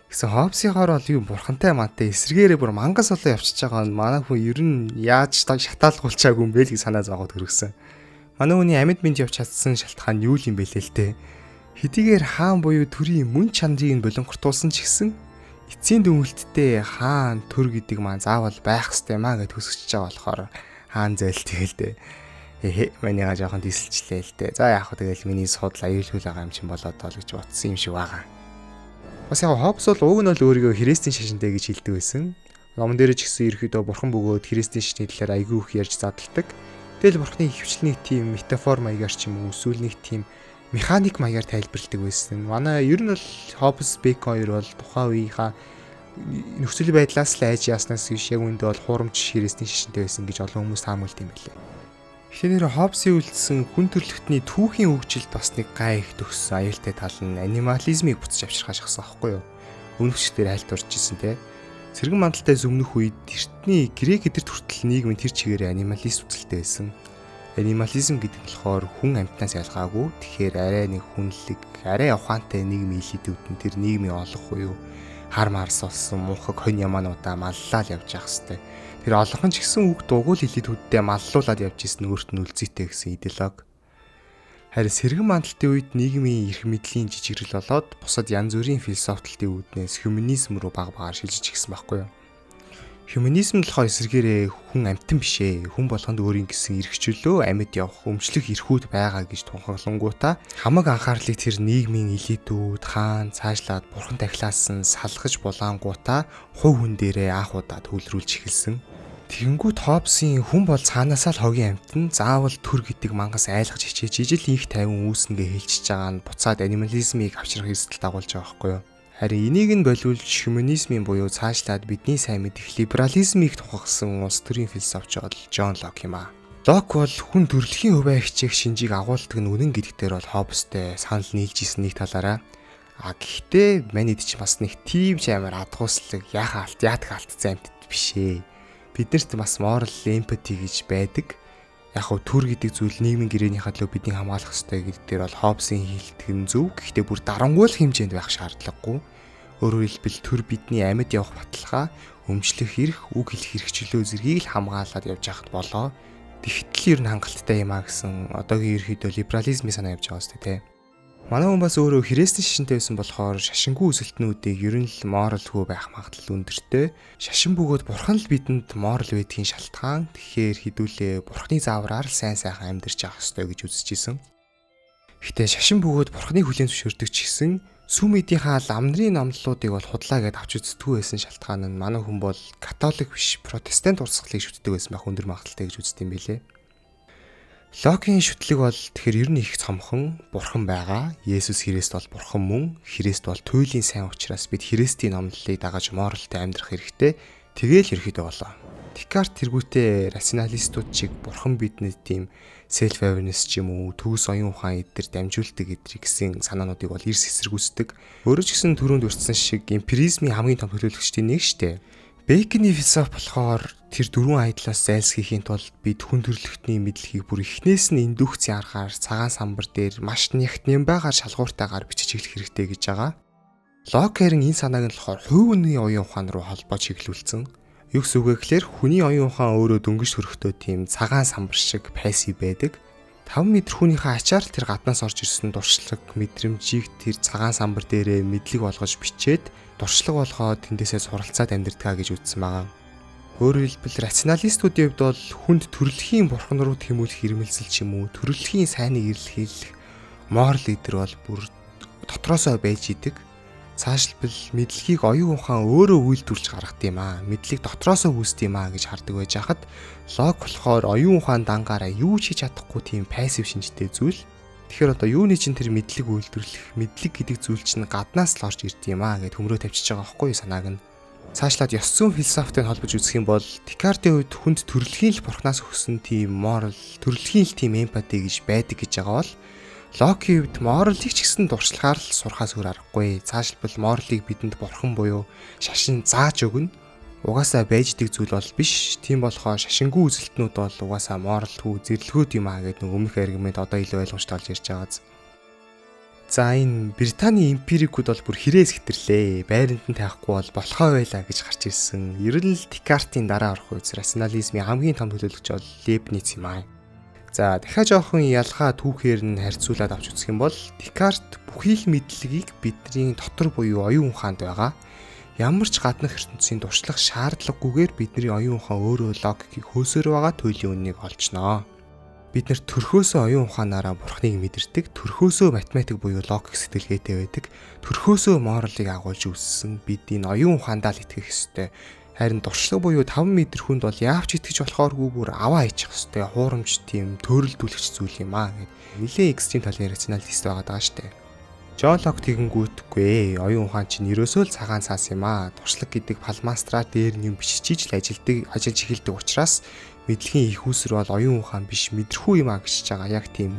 Гэсэн Хоббсийнхоор бол юу бурхантай мантай эсрэгээрээ бүр мангас болоо явчихж байгаа нь манай хүн ер нь яаж шатаалгуулчаагүй юм бэ гэж санаа зовоод хөргсөн. Манай хүний амьд мэнд явж чадсан шалтгаан юу юм бэ лээ л те. Хэдийгээр хаан буюу төрийн мөн чанарыг нь болонгортуулсан ч гэсэн эцсийн дүнэлттэй хаан төр гэдэг маань заавал байх ёстой маа гэж төсөж байгаа болохоор хаан зайл тэгэл дээ. Манийга жоохон дисэлчлээ л дээ. За яах вэ тэгэл миний судал аюулгүй байгаа юм чинь болоод тол гэж бодсон юм шиг байгаа. Бас яг Хоббс бол уг нь бол өөрийгөө Христийн шашинтай гэж хэлдэг байсан. Номон дээр ч гэсэн ерөөдөө бурхан бөгөөд Христийн шашны талаар айгүй их ярьж задалдаг. Тэгэл бурханы хөвчлэнийг тийм метафор маягаар ч юм уу эсвэл нэг тийм механик маягаар тайлбарладаг байсан. Манай ер нь бол Хоббс Бэйкон хоёр бол тухайн үеийнхаа нөхцөл байдлаас л айж яаснаас биш яг үндэ бол хуурамч Христийн шашинтай байсан гэж олон хүмүүс таамаглалт юм байлээ. Тэгэхээр Хоббсийн үлдсэн хүн төрөлхтний түүхийн хөгжилд бас нэг гай их төгссөн аюултай тал нь анимализмыг буцаж авчирхаж ахсан байхгүй юу? Өмнөчдөр хайлтурж исэн те. Цэрэгэн мандалтай зөвнөх үед эртний грек эдэрт хүртэл нийгэм тэр чигээр анималист үзэлтэй байсан. Анимализм гэдэг нь болохоор хүн амьтнаас ялгаагүй. Тэгэхээр арай нэг хүнлэг, арай ухаантай нийгмийн илүүдүүд нь тэр нийгмийн олох буюу хар марс болсон муухай хонь ямаануудаа маллал явж явах хэвээр. Тэр олонх нь ч гэсэн үг дугуйл илүүдүүдтэй маллуулад явж исэн өөрт нь үлзийтэй гэсэн идеолог. Харин сэргэн мандалтын үед нийгмийн эрх мэдлийн жижигрэл болоод бусад янз бүрийн философитлтын үүднээс хуманизм руу баг багаар шилжиж гисэн байхгүй юу? Хуманизм болохоор эсэргээрээ хүн амьтан бишээ. Хүн болгонд өөрийн гэсэн эрх чөлөө амьд явах өмчлөх эрхүүд байгаа гэж тунхаглангуудаа хамаг анхаарлыг тэр нийгмийн элитүүд хаан цаашлаад бурхан дахлаасан салгаж булаангуудаа хувь хүн дээрээ анх удаа төвлөрүүлж эхэлсэн. Тэгэнгүүт Хоббсын хүн бол цаанаасаа л хогийн амьтан заавал төр гэдэг мангас айлгаж хичээж ижил их тайван үүснгээ хэлчихэж байгаа нь буцаад анимализмыг авчрах эсдэл дагуулж байгаа байхгүй юу? Харин энийг нь болиулж хуманизмын буюу цаашлаад бидний сайн мэдих либерализмыг тухагсан улс төрийн философч бол Джон Лок юм аа. Лок бол хүн төрөлхийн хувиа хичээх шинжийг агуулдаг нь үнэн гэдэгтэр бол Хоббстэй санал нийлж исэн нэг талаараа. Гэхдээ манайд ч бас нэг тийм ч амар адгууслаг яадаг алдсан амьтд бишээ. Биднэрт бас moral empathy гэж байдаг. Яг хөө төр гэдэг зүйл нийгмийн гэрээнийхээ төлөө бидний хамгаалах ёстой гэдгээр бол Хоббсын хэлдэг нь зөв. Гэхдээ бүр дарангуйлах хэмжээнд байх шаардлагагүй. Өөрөөр хэлбэл төр бидний амьд явах баталгаа, өмчлөх эрх, үг хэлэх эрхчлөө зэргийг л хамгаалаад явж байхад болоо. Тэгтэл ер нь хангалттай юм а гэсэн одоогийн ерөөхдөө либерализмын санаа явж байгаа сте тий. Манай хүн бас өөрөө Христийн шашинтай байсан болохоор шашингүй өсөлтнүүдийг ер нь л моралгүй байх магадлал өндөртэй. Шашин бөгөөд бурхан л бидэнд морал байдгийн шалтгаан. Тэгэхээр хідүүлээ бурханы заавраар л сайн сайхан амьдарч явах ёстой гэж үзэж исэн. Гэтэ шашин бөгөөд бурханы хүлээн зөвшөөрдөг ч гэсэн сүмэдийнхаа ламнарын номлолуудыг бол худлаа гэд авч үзтгүй байсан шалтгаан нь манай хүн бол католик биш протестант урсгалыг шүтдэг байсан байх өндөр магадaltaй гэж үздэг юм билээ. Локийн шүтлэг бол тэгэхээр ер нь их цомхон бурхан байгаа. Есүс Христ бол бурхан мөн. Христ бол туйлын сайн учраас бид Христийн номлолыг дагаж моралтай амьдрах хэрэгтэй. Тэгээл ерөөхдөө болоо. Декарт тэргүүтээ рационалистууд чиг бурхан биднээс тийм self awareness ч юм уу төгс оюун ухаан эдгээр дамжуулдаг гэсэн санаануудыг бол эрс эсэргүүцдэг. Өөрөө ч гэсэн түрүүнд урьдсан шиг эмпиризмын хамгийн том төлөөлөгчдийн нэг штэ. Бэйкний философи болохоор тэр дөрвөн айдлаас зайлсхийхийн тулд бид хүн төрөлхтний мэдлэгийг бүр эхнээс нь индукцийн аргаар цагаан самбар дээр маш нягт нямбайгаар шалгууртайгаар бичиж эхлэх хэрэгтэй гэж байгаа. Лок харин энэ санааг нь болохоор хувь хүний оюун ухаан руу холбоо чиглүүлсэн. Юу гэсэн үг вэ гэхээр хүний оюун ухаан өөрөө дөнгөж төрөхдөө тийм цагаан самбар шиг пассив байдаг. 5 м хүнийхээ ачаар тэр гаднаас орж ирсэн дуршлаг, мэдрэмжийг тэр цагаан самбар дээрээ мэдлэг болгож бичээд дуршлаг болгоод тэндээсээ суралцаад амьдэрдэг гэж үзсэн байгаа. Өөрөөр хэлбэл рационалистуудын хувьд бол хүнд төрөлхийн бурхан руу тэмүүлэх ирмэлзэл ч юм уу, төрөлхийн сайныг илэрхийлэх морал лидер бол бүр дотроосоо байж идэг. Цаашилбал мэдлэгийг оюун ухаан өөрөө үйлдвэрлэж гаргад юм аа. Мэдлэг дотроосоо үүсдэг юм аа гэж хардаг байж хахад лог болохоор оюун ухаан дангаараа юу ч хийж чадахгүй тийм пассив шинжтэй зүйл. Тэгэхээр одоо юуны чинь тэр мэдлэг үйлдвэрлэх, мэдлэг гэдэг зүйл чинь гаднаас л орж ирдэг юм аа гэд хөмрөө тавьчихж байгаа байхгүй юу санааг нь. Цаашлаад ёс зүйн философитой холбож үзэх юм бол Декартийн хувьд хүнд төрөлхийн л бурхнаас өгсөн тийм морал, төрөлхийн л тийм эмпати гэж байдаг гэж байгаа бол Локийн хувьд моралыг ч гэсэн дуршлагаар л сурахаас өөр аргагүй. Цаашилбал моралыг бидэнд бурхан буюу шашин зааж өгнө. Угаасаа байждаг зүйл бол биш. Тийм болохоор шашингүй үзэлтнүүд бол угаасаа моралтгүй зэрлэгүүд юм аа гэдэг нэг өмнөх аргумент одоо илүү ойлгомжтой болж ирж байгаа. За энэ Британий эмпирикүүд бол бүр хэрээс хэтэрлээ. Байранд нь тайхгүй бол болохоо байлаа гэж гарч ирсэн. Ер нь л Декартийн дараа орох үз рационализмын хамгийн том төлөөлөгч бол Лейбниц юм аа. За дахиад жоохон ялгаа түүхээр нь харьцуулаад авч үзэх юм бол Декарт бүхий л мэдлэгийг бидний дотор буюу оюун ухаанд байгаа. Ямар ч гаднах ертөнцийн туршлах шаардлагагүйгээр бидний оюун ухаан өөрөө логикийг хөөсөөр байгаа туйлын үннийг олжноо. Бид нэр төрхөөсөө оюун ухаанаараа бурхныг мэдэрдэг, төрхөөсөө математик буюу логик сэтгэлгээтэй байдаг, төрхөөсөө моралыг агуулж үүссэн бид энэ оюун ухаандаа л итгэх ёстой. Харин дуршлаг буюу 5 м хүнд бол яавч итгэж болохооргүй бүр аваа хийчих хэвээр хуурамч тийм төрөлдүүлэгч зүйл юм аа гэд нэлээ экстрим талын рационалист байгаа даа штэ. Жон Лок тэгэнгүүтгүй оюун ухаан чинь ерөөсөө л цагаан цаас юм аа. Дуршлаг гэдэг палмастраа дээр юм бичиж л ажиллаж эхэлдэг учраас мэдлэгийн их үүсвэр бол оюун ухаан биш мэдрэхүү юм аа гэж байгаа. Яг тийм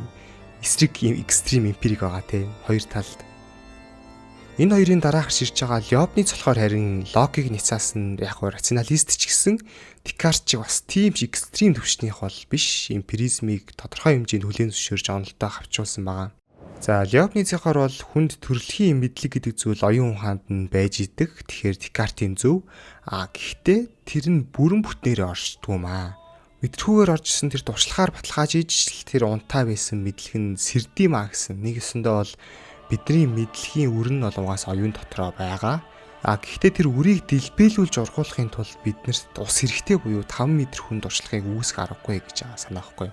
эсрэг экстрим эмпирик байгаа те. Хоёр талд. Энэ хоёрын дараа гарч ирж байгаа Лейбниц болохоор харин логикийг ницаасан яг гоо рационалист ч гэсэн Декарт ч бас тийм ч экстрим төвчнийх бол биш. Эмпиризмыг тодорхой хэмжээнд хүлээн зөвшөөрж онолтой хавчуулсан байгаа. За Лейбницийнхаар бол хүнд төрөлхийн мэдлэг гэдэг зүйл оюун ухаанд нь байж идэг. Тэгэхээр Декартийн зөв. Гэхдээ тэр нь бүрэн бүтнээрээ оршдгүй юм аа. Мэдрэхүүгээр орж исэн тэр дуршлагаар баталгааж иж тэр унтаа байсан мэдлэг нь сэрдэм аа гэсэн. Нэг өсөндөө бол бидний мэдлэгийн үр нь бол угаас оюун дотроо байгаа. Гэхдээ тэр үрийг дэлбэлүүлж ургуулахын тулд биднэрт ус хэрэгтэй буюу 5 м хүн дуршлагыг үүсгэх аргагүй гэж санаахгүй.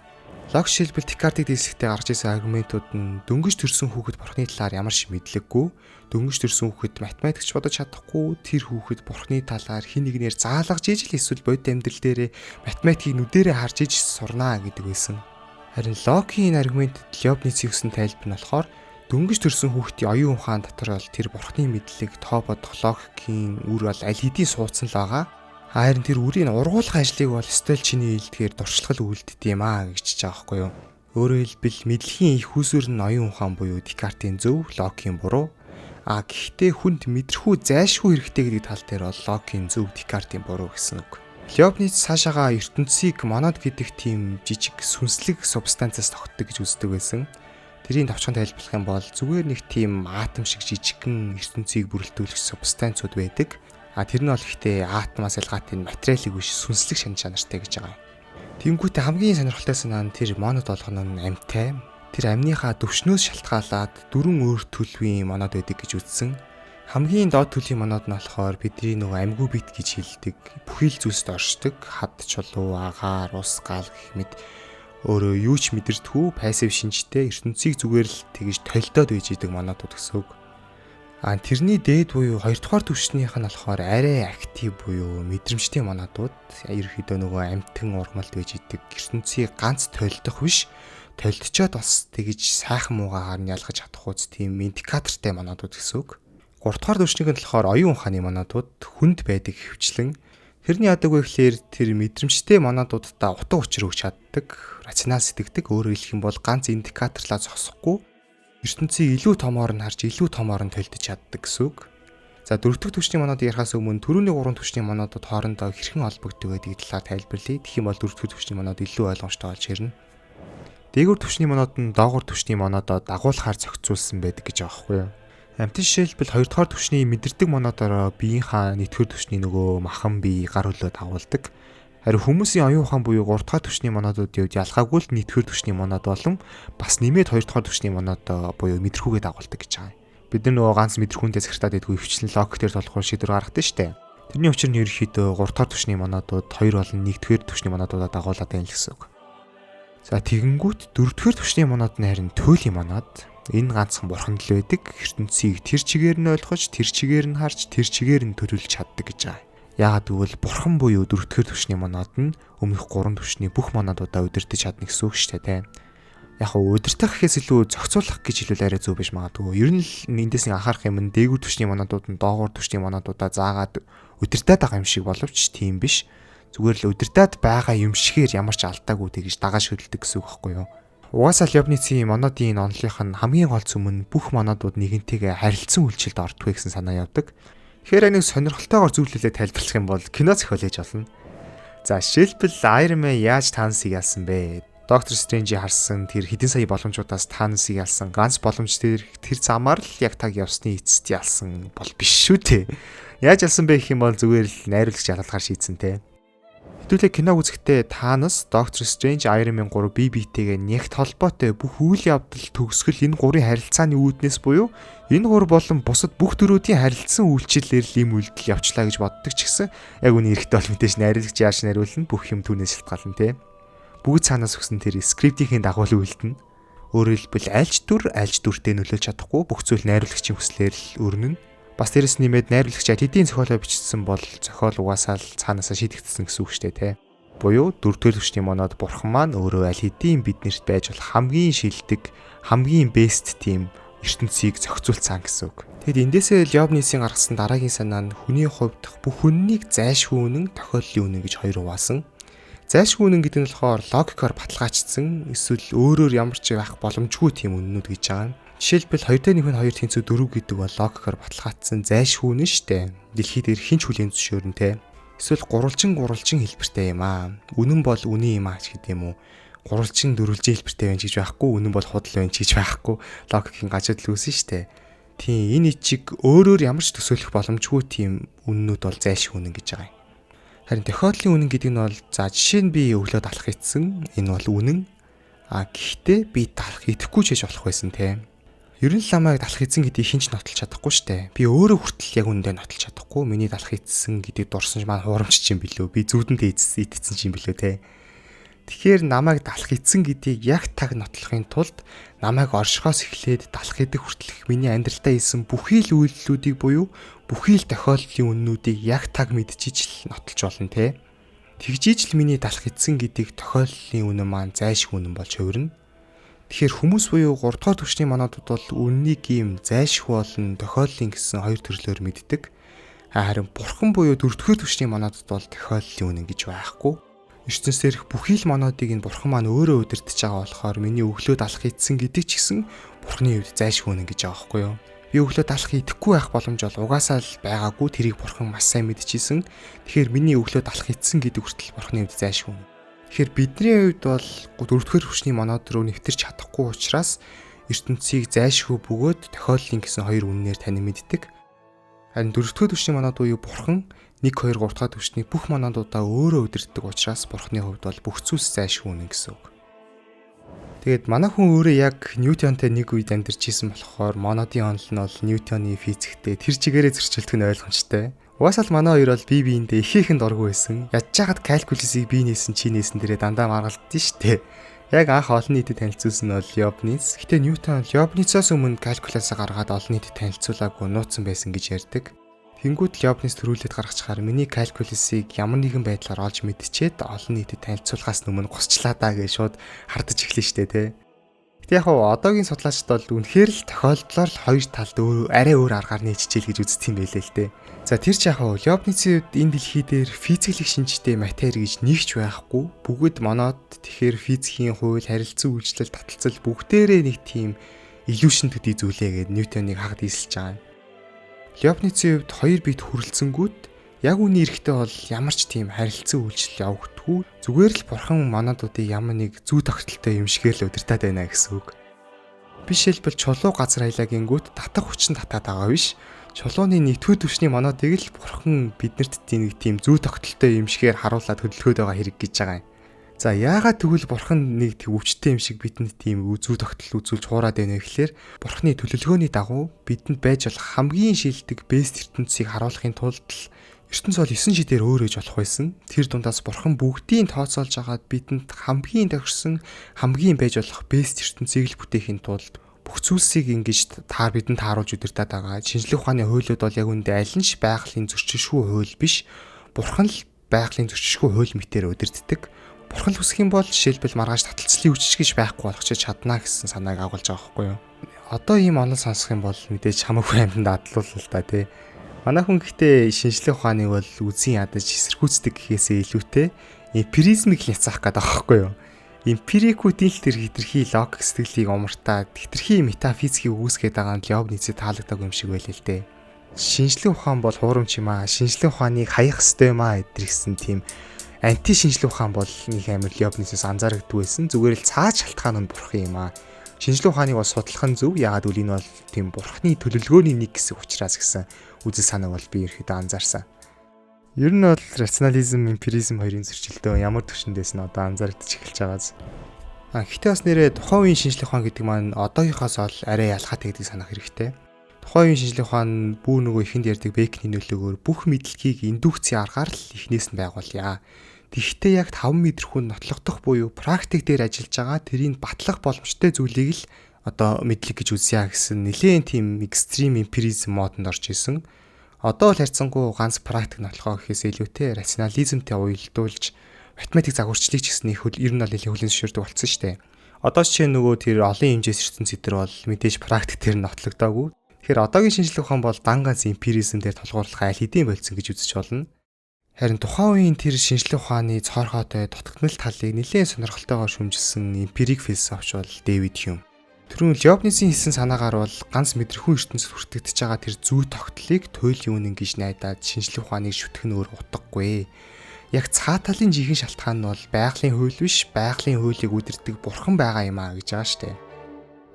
Лок шилбэл Декартыг дийсэхдээ гарч ирсэн аргументууд нь дөнгөж төрсэн хүүхэд бурхны талаар ямар ч мэдлэггүй, дөнгөж төрсэн хүүхэд математикч бодож чадахгүй, тэр хүүхэд бурхны талаар хин нэгнээр заалгаж ижил эсвэл бодит амьдрал дээрээ математикийг нүдэрээ харж иж сурнаа гэдэг байсан. Харин Локийн аргументэд Лейбницийн өгсөн тайлбар нь болохоор дөнгөж төрсэн хүүхдийн оюун ухаан дотор бол тэр бурхны мэдлэг, тоо бодох логикийн үр бол аль хэдийн суудсан л байгаа. Харин тэр үрийн ургуулах ажлыг бол стил чиний хэлдгээр дуршлагал үлддэг юм аа гэж байгаа байхгүй юу. Өөрөөр хэлбэл мэдлэгийн их үүсвэр нь оюун ухаан буюу Декартийн зөв, Локийн буруу. Гэхдээ хүнд мэдрэхүү зайлшгүй хэрэгтэй гэдэг тал дээр бол Локийн зөв, Декартийн буруу гэсэн үг. Лейбниц цаашаага ертөнцийг монод гэдэг тийм жижиг сүнслэг субстанцаас тогтдог гэж үздэг байсан. Тэрийн товчхон тайлбарлах юм бол зүгээр нэг тийм атом шиг жижигхэн ертөнцийг бүрэлдүүлэх субстанцууд байдаг. Тэр нь бол ихтэй атомаас ялгаатай материалыг биш сүнслэг шин чанартай гэж байгаа. Тэнгүүтээ хамгийн сонирхолтой санаа нь тэр монод болгоно нь амьтай. Тэр амьныхаа төвшнөөс шалтгаалаад 4 өөр төлөвийн монод байдаг гэж үзсэн. Хамгийн доод төлөвийн монод нь болохоор бидний нөгөө амьгүй бит гэж хэлдэг. Бүхий л зүйлсд оршдог. Хад чулуу, агаар, ус, гал гэх мэт өөрөө юу ч мэдэрдэггүй пассив шинжтэй ертөнцийг зүгээр л тэгж толдоод байж идэг монодууд гэсэн үг. Тэрний дээд буюу 2 дугаар түвшнийх нь болохоор арай актив буюу мэдрэмжтэй монодууд ерөөхдөө нөгөө амтэн ургамалд байж идэг ертөнцийг ганц толдох биш толдчоод бас тэгж сайхан муугаар нь ялгаж чадах үз тийм индикатортай монодууд гэсэн үг. 3 дугаар түвшнийг нь болохоор оюун ухааны монодууд хүнд байдаг хөвчлэн тэрний яадаг вэ гэхээр тэр мэдрэмжтэй монодуудаа утга учир өгч чаддаг, рационал сэтгэдэг, өөрөөр хэлэх юм бол ганц индикаторлаа зогсохгүй ертөнцийг илүү томоор нь харж илүү томоор нь төлдөж чаддаг гэсэн үг. За 4 дахь түвшний монод ярихаас өмнө түрүүний 3 түвшний монодууд хоорондоо хэрхэн холбогддог гэдгийг талаар тайлбарлая. Тэгэх юм бол 4 дахь түвшний монод илүү ойлгомжтой болж ирнэ. Дээгүүр түвшний монод нь доогуур түвшний монодоо дагуулахаар зохицуулсан байдаг гэж байгаа байхгүй юу. Амтны жишээлбэл 2 дугаар түвшний мэдэрдэг монодороо биеийнхаа 1-р түвшний нөгөө махан бие гар хөлөө дагуулдаг. Харин хүмүүсийн оюун ухаан буюу 3 дугаар түвшний монодуудын үед ялгаагүй л 1-р түвшний монод болон бас нэмээд 2 дугаар түвшний монод буюу мэдрэхүүгээ дагуулдаг гэж байгаа. Бид нар нөгөө ганц мэдрэхүүндээ захиртаад идэггүй хвчлэн логик дээр толгоор шийдвэр гаргадаг шүү дээ. Тэрний учир нь ерөнхийдөө 3 дугаар түвшний монодууд 2 болон 1-р түвшний монодуудаа дагуулад байна л гэсэн үг. За тэгэнгүүт 4-р түвшний монод нь харин туйлын монод. Энэ ганцхан бурхан л байдаг. ертөнцийг тэр чигээр нь ойлгож, тэр чигээр нь харж, тэр чигээр нь төлөвлөж чаддаг гэж байгаа. Яагаад гэвэл бурхан буюу 4-р түвшний монод нь өмнөх 3 түвшний бүх монодуудаа удирдах чадна гэсэн үг шүү дээ. Яг нь удирдах гэхээс илүү зохицуулах гэж хэлвэл арай зөв биш магадгүй. Ер нь л эндээс нэг анхаарах юм нь дээгүүр түвшний монодууд нь доогуур түвшний монодуудаа заагаад удирдах байгаа юм шиг боловч тийм биш. Зүгээр л удирдах байгаа юм шигээр ямар ч алдаагүй тэгж дагаа шүтэлдэг гэсэн үг байхгүй юу? Угаасаа л Лёбницын монодын онолынх нь хамгийн гол зүм нь бүх монодууд нэгэнтэйгээ харилцсан үйлчлэлд ордгүй гэсэн санаа явдаг. Тэгэхээр нэг сонирхолтойгоор зөвлөлөө тайлбарлах юм бол кино зохиол хийж болно. За жишээлбэл Iron Man яаж Таносыг ялсан бэ? Доктор Стрэнжи харсан тэр хэдэн сая боломжуудаас Таносыг ялсан ганц боломж тэр замаар л яг таг явсны эцэст ялсан бол биш шүү дээ. Яаж ялсан бэ гэх юм бол зүгээр л найруулагч ялгалгаар шийдсэн те. Хэдүүлээ киног үзэхдээ Танос, Доктор Стрэндж, Iron Man 3 бие биетэйгээ нягт холбоотой бүх үйл явдал төгсгөл энэ гурийн харилцааны үүднээс буюу энэ гур болон бусад бүх төрүүдийн харилцсан үйлчлэлээр л юм үйлдэл явчлаа гэж боддог ч гэсэн яг үний эрэхтэй бол мэдээж найруулагч яаж найруулна бүх юм түүнээс шалтгаална те. Бүгд цаанаас өгсөн тэр скриптийн дагуу л үйлдэнэ. Өөрөөр хэлбэл альж дүртэй нөлөөлж чадахгүй бүх зүйл найруулагчийн хүслээр л өрнөнө. Бас дээрэс нэмээд найруулагчаа тэдийн зохиолоо бичсэн бол зохиол угаасаа л цаанаасаа шийдэгдсэн гэсэн үг шүү дээ, тэ. Буюу 4-р түвшний монод бурхан маань өөрөө аль хэдийн биднэрт байж болох хамгийн шилдэг, хамгийн бест тим ертөнцийг зохицуулсан гэсэн үг. Тэгэд эндээсээ Лёбницын гаргасан дараагийн санаа нь хүний хувьд бүх үннийг зайлшгүй үнэн, тохиоллын үнэн гэж хоёр хуваасан. Зайлшгүй үнэн гэдэг нь болохоор логикоор баталгаажсан, эсвэл өөрөөр ямар ч байх боломжгүй тийм үнэнүүд гэж байгаа. Жишээлбэл 2-1-2 тэнцүү 4 гэдэг бол логикоор баталгаажсан зайлшгүй үнэн штэ. Дэлхийд ир хинч хүлээн зөвшөөрнө те. Эсвэл гурвалжин хэлбэртэй юм аа. Үнэн бол үнэн юм аа гэдэг юм уу? Гурвалжин дөрвөлжин хэлбэртэй байна гэж байхгүй, үнэн бол худал байна гэж байхгүй. Логикийн гажуудл үүсэн штэ. Тийм энэ ичиг өөрөөр ямар ч төсөөлөх боломжгүй тийм үнэнүүд бол зайлшгүй үнэн гэж байгаа юм. Харин тохиолдлын үнэн гэдэг нь бол за жишээ нь би өглөө далах ицсэн. Энэ бол үнэн. Гэхдээ би далах идэхгүй ч гэж болох байсан те. Ер нь л намайг далах эзэн гэдгийг хинч нотолж чадахгүй штэ. Би өөрөө хүртэл яг үндэ нотолж чадахгүй. Миний далах эзэн гэдгийг дурсан маань хуурамч юм билүү? Би зүудэндээ идсэн юм билүү те. Тэгэхээр намайг далах эзэн гэдгийг яг таг нотлохын тулд намайг оршихоос эхлээд далах идэх хүртэлх миний амьдралдаа хийсэн бүхий л үйлдэлүүдийг буюу бүхий л тохиолдлын үннүүдийг яг таг мэдчихэж л нотолж болно те. Тэгжиж л миний далах эзэн гэдгийг тохиолдлын үнэн маань зайлшгүй үнэн болж хувирна. Тэгэхээр хүмүүс буюу 3 дугаар түвшний монодууд бол үннийг ийм зайлшгүй болон тохиоллын гэсэн хоёр төрлөөр мэддэг. Харин бурхан буюу 4 дугаар түвшний монодууд бол тохиоллын үнэн гэж байхгүй. ертөнцийн дээрх бүхий л монодыг энэ бурхан маань өөрөө удирдах байгаа болохоор миний өглөө далах идсэн гэдэг ч гэсэн бурханы хувьд зайлшгүй үнэн гэж байгаа байхгүй юу? Би өглөө далах идэхгүй байх боломж бол угаасаа л байгаагүй, тэрийг бурхан маш сайн мэдчихсэн. Тэгэхээр миний өглөө далах идсэн гэдэг хүртэл бурханы хувьд зайлшгүй үнэн. Тэгэхээр бидний хувьд бол 4-р түвшний монод руу нэвтэрч чадахгүй учраас ертөнцийг зайлшгүй бөгөөд тохиоллын гэсэн хоёр үннээр танин мэддэг. Харин 4-р түвшний монод буюу бурхан 1 2 3 дахь түвшний бүх монодуудаа өөрөө удирддаг учраас бурханы хувьд бол бүх зүйлс зайлшгүй үнэн гэсэн үг. Тэгээд манай хүн өөрөө яг Ньютонтэй нэг үед амьдарч исэн болохоор монодын онол нь бол Ньютоны физиктэй тэр чигээрээ зөрчилдөг нь ойлгомжтой. Угаасаа л манай хоёр бол бие биендээ ихээхэн дургүй байсан. Ядж хаад калкулусыг бие нээсэн чи нээсэн дээрээ дандаа маргалддсан шүү дээ. Яг анх олон нийтэд танилцуулсан нь бол Лёбниц. Гэтэ Ньютон Лёбницоос өмнө калкулусаа гаргаад олон нийтэд танилцуулаагүй нууцсан байсан гэж ярьдаг. Тэнгүүд Лёбниц төрүүлээд гаргачихаар миний калкулусыг ямар нэгэн байдлаар олж мэдчихэд олон нийтэд танилцуулахаас өмнө гусчлаа даа гэж шууд хардаж эхлэн штэ тэ. Гэтэ яг одоогийн судлаачид бол үнэхээр л тохиолдлоор л хоёр талд арай өөр аргаар нээчихэл гэж үздэг юм байлээ л тэ. За тэр ч яг Лёбницийн хувьд энэ дэлхий дээр физиклийн шинжтэй матери гэж нэгч байхгүй. Бүгд монод тэгэхээр физикийн хууль, харилцан үйлчлэл, таталцал бүгдээрээ нэг тийм илүүшин төдий зүйлээ гэд Ньютоныг хагад ийсэлж байгаа юм. Лёбницийн хувьд хоёр бит хүрэлцэнгүүд яг үний эрэхтэй бол ямар ч тийм харилцан үйлчлэл явагддаггүй. Зүгээр л бурхан монодуудыг ямар нэг зүй тогтолтой юм шигээр л удирдах байна гэсэн үг. Бишэлбэл чулуу газар аялаа гингүүт татах хүчин татаад байгаа биш. Чулууны нэгдүгээр түвшний монодыг л бурхан биднэрт нэг тийм зүй тогтолтой юм шигээр харуулад хөдөлгөөд байгаа хэрэг гэж байгаа юм. За яагаад тэгвэл бурхан нэг өвчтэй юм шиг бидэнд тийм зүй тогтол үзүүлж хуураад байна вэ гэхээр бурханы төлөвлөгөөний дагуу бидэнд байж болох хамгийн шилдэг бэст ертөнцийг харуулахын тулд ертөнц бол 9 шидээр өөр ээж болох байсан. Тэр дундаас бурхан бүгдийг тооцоолж агаад бидэнд хамгийн тохирсон хамгийн байж болох бэст ертөнцийг л бүтээхийн тулд бүх зүйлсийг ингэж бидэнд тааруулж удирдах байгаа. Шинжлэх ухааны хуулиуд бол яг үндэ аль нь ч байгалийн зөрчилшгүй хууль биш. Бурхан л байгалийн зөрчилшгүй хууль мэтээр удирддаг. Бурхан л хүсэх юм бол жишээлбэл маргааш таталцлын үчиж гэж байхгүй болох ч чадна гэсэн санааг агуулж байгаа байхгүй юу. Одоо ийм онол сонсох юм бол мэдээж хамаагүй амьтанд адлуулна л да тий. Манай хүн гэхдээ шинжлэх ухааныг бол үзэн ядаж эсэргүүцдэг гэхээсээ илүүтэй эмпиризмыг няцаах гэдэг байхгүй юу. Эмпирикүүдийн л тэр хитрхи логик сэтгэлийг умартаад хитрхи метафизикийг үүсгээд байгаа нь Леобницэд таалагдаагүй юм шиг байлээ л дээ. Шинжлэх ухаан бол хуурамч юм аа. Шинжлэх ухааныг хаях ёстой юм аа гэдгийгсэн тийм анти шинжлэх ухаан бол нэг амар Леобницээс анзаардаг байсан. Зүгээр л цааш шалтгаан нь бурхан юм аа. Шинжлэх ухааныг бол судлах нь зөв. Яагаад гэвэл энэ бол тийм бурханы төлөвлөгөөний нэг хэсэг учраас гэсэн үзэл санааг бол би ерөөдөө анзаарсан. Ер нь бол рационализм, эмпиризм хоёрын зөрчилдөө ямар түвшиндээс нь одоо анзаарэгдэж эхэлж байгааз. Гэхдээ бас нэрээ тухайн үеийн шинжлэх ухаан гэдэг маань одоогийнхоос ол арай ялгаатай гэдгийг санах хэрэгтэй. Тухайн үеийн шинжлэх ухаан бүү нөгөө ихэнд ярьдаг Бекний нөлөөгөөр бүх мэдлэгийг индукцийн аргаар л эхнээс нь байгуулъя. Тэгэхдээ яг 5 мэдрэхүүн нотлогдох буюу практик дээр ажиллаж байгаа тэрийг батлах боломжтой зүйлийг л одоо мэдлэг гэж үзье гэсэн нэлээд тийм экстрим эмпиризм модонд орж исэн. Одоо л харьцангуй ганц практик нотлохоо гэхээс илүүтэй рационализмтэй уялдуулж математик загварчлалыг ч гэсэн их ер нь бол хүлээн зөвшөөрдөг болсон шүү дээ. Одоо ч нөгөө тэр олон хэмжээс ертөнц зэдэр бол мэдээж практик дээр нотлогдоогүй. Тэгэхээр одоогийн шинжлэх ухаан бол дан ганц эмпиризм дээр толгуурлах аль хэдийн болцсон гэж үзэж болно. Харин тухайн үеийн тэр шинжлэх ухааны цоорхоотой дутагдмал талыг нэлээд сонирхолтойгоор шүмжилсэн эмпирик философч бол Дэвид Хьюм. Түрүүн Леобницийн хэлсэн санаагаар бол ганц мэдрэхүүн ертөнцид хүртэгдэж байгаа тэр зүй тогтлыг туйлын үнэн гэж найдаад шинжлэх ухааныг шүтгэх нь өөр утгагүй. Яг цаа талын жинхэнэ шалтгаан нь бол байгалийн хууль биш, байгалийн хуулийг удирддаг бурхан байгаа юм а гэж байгаа штэ.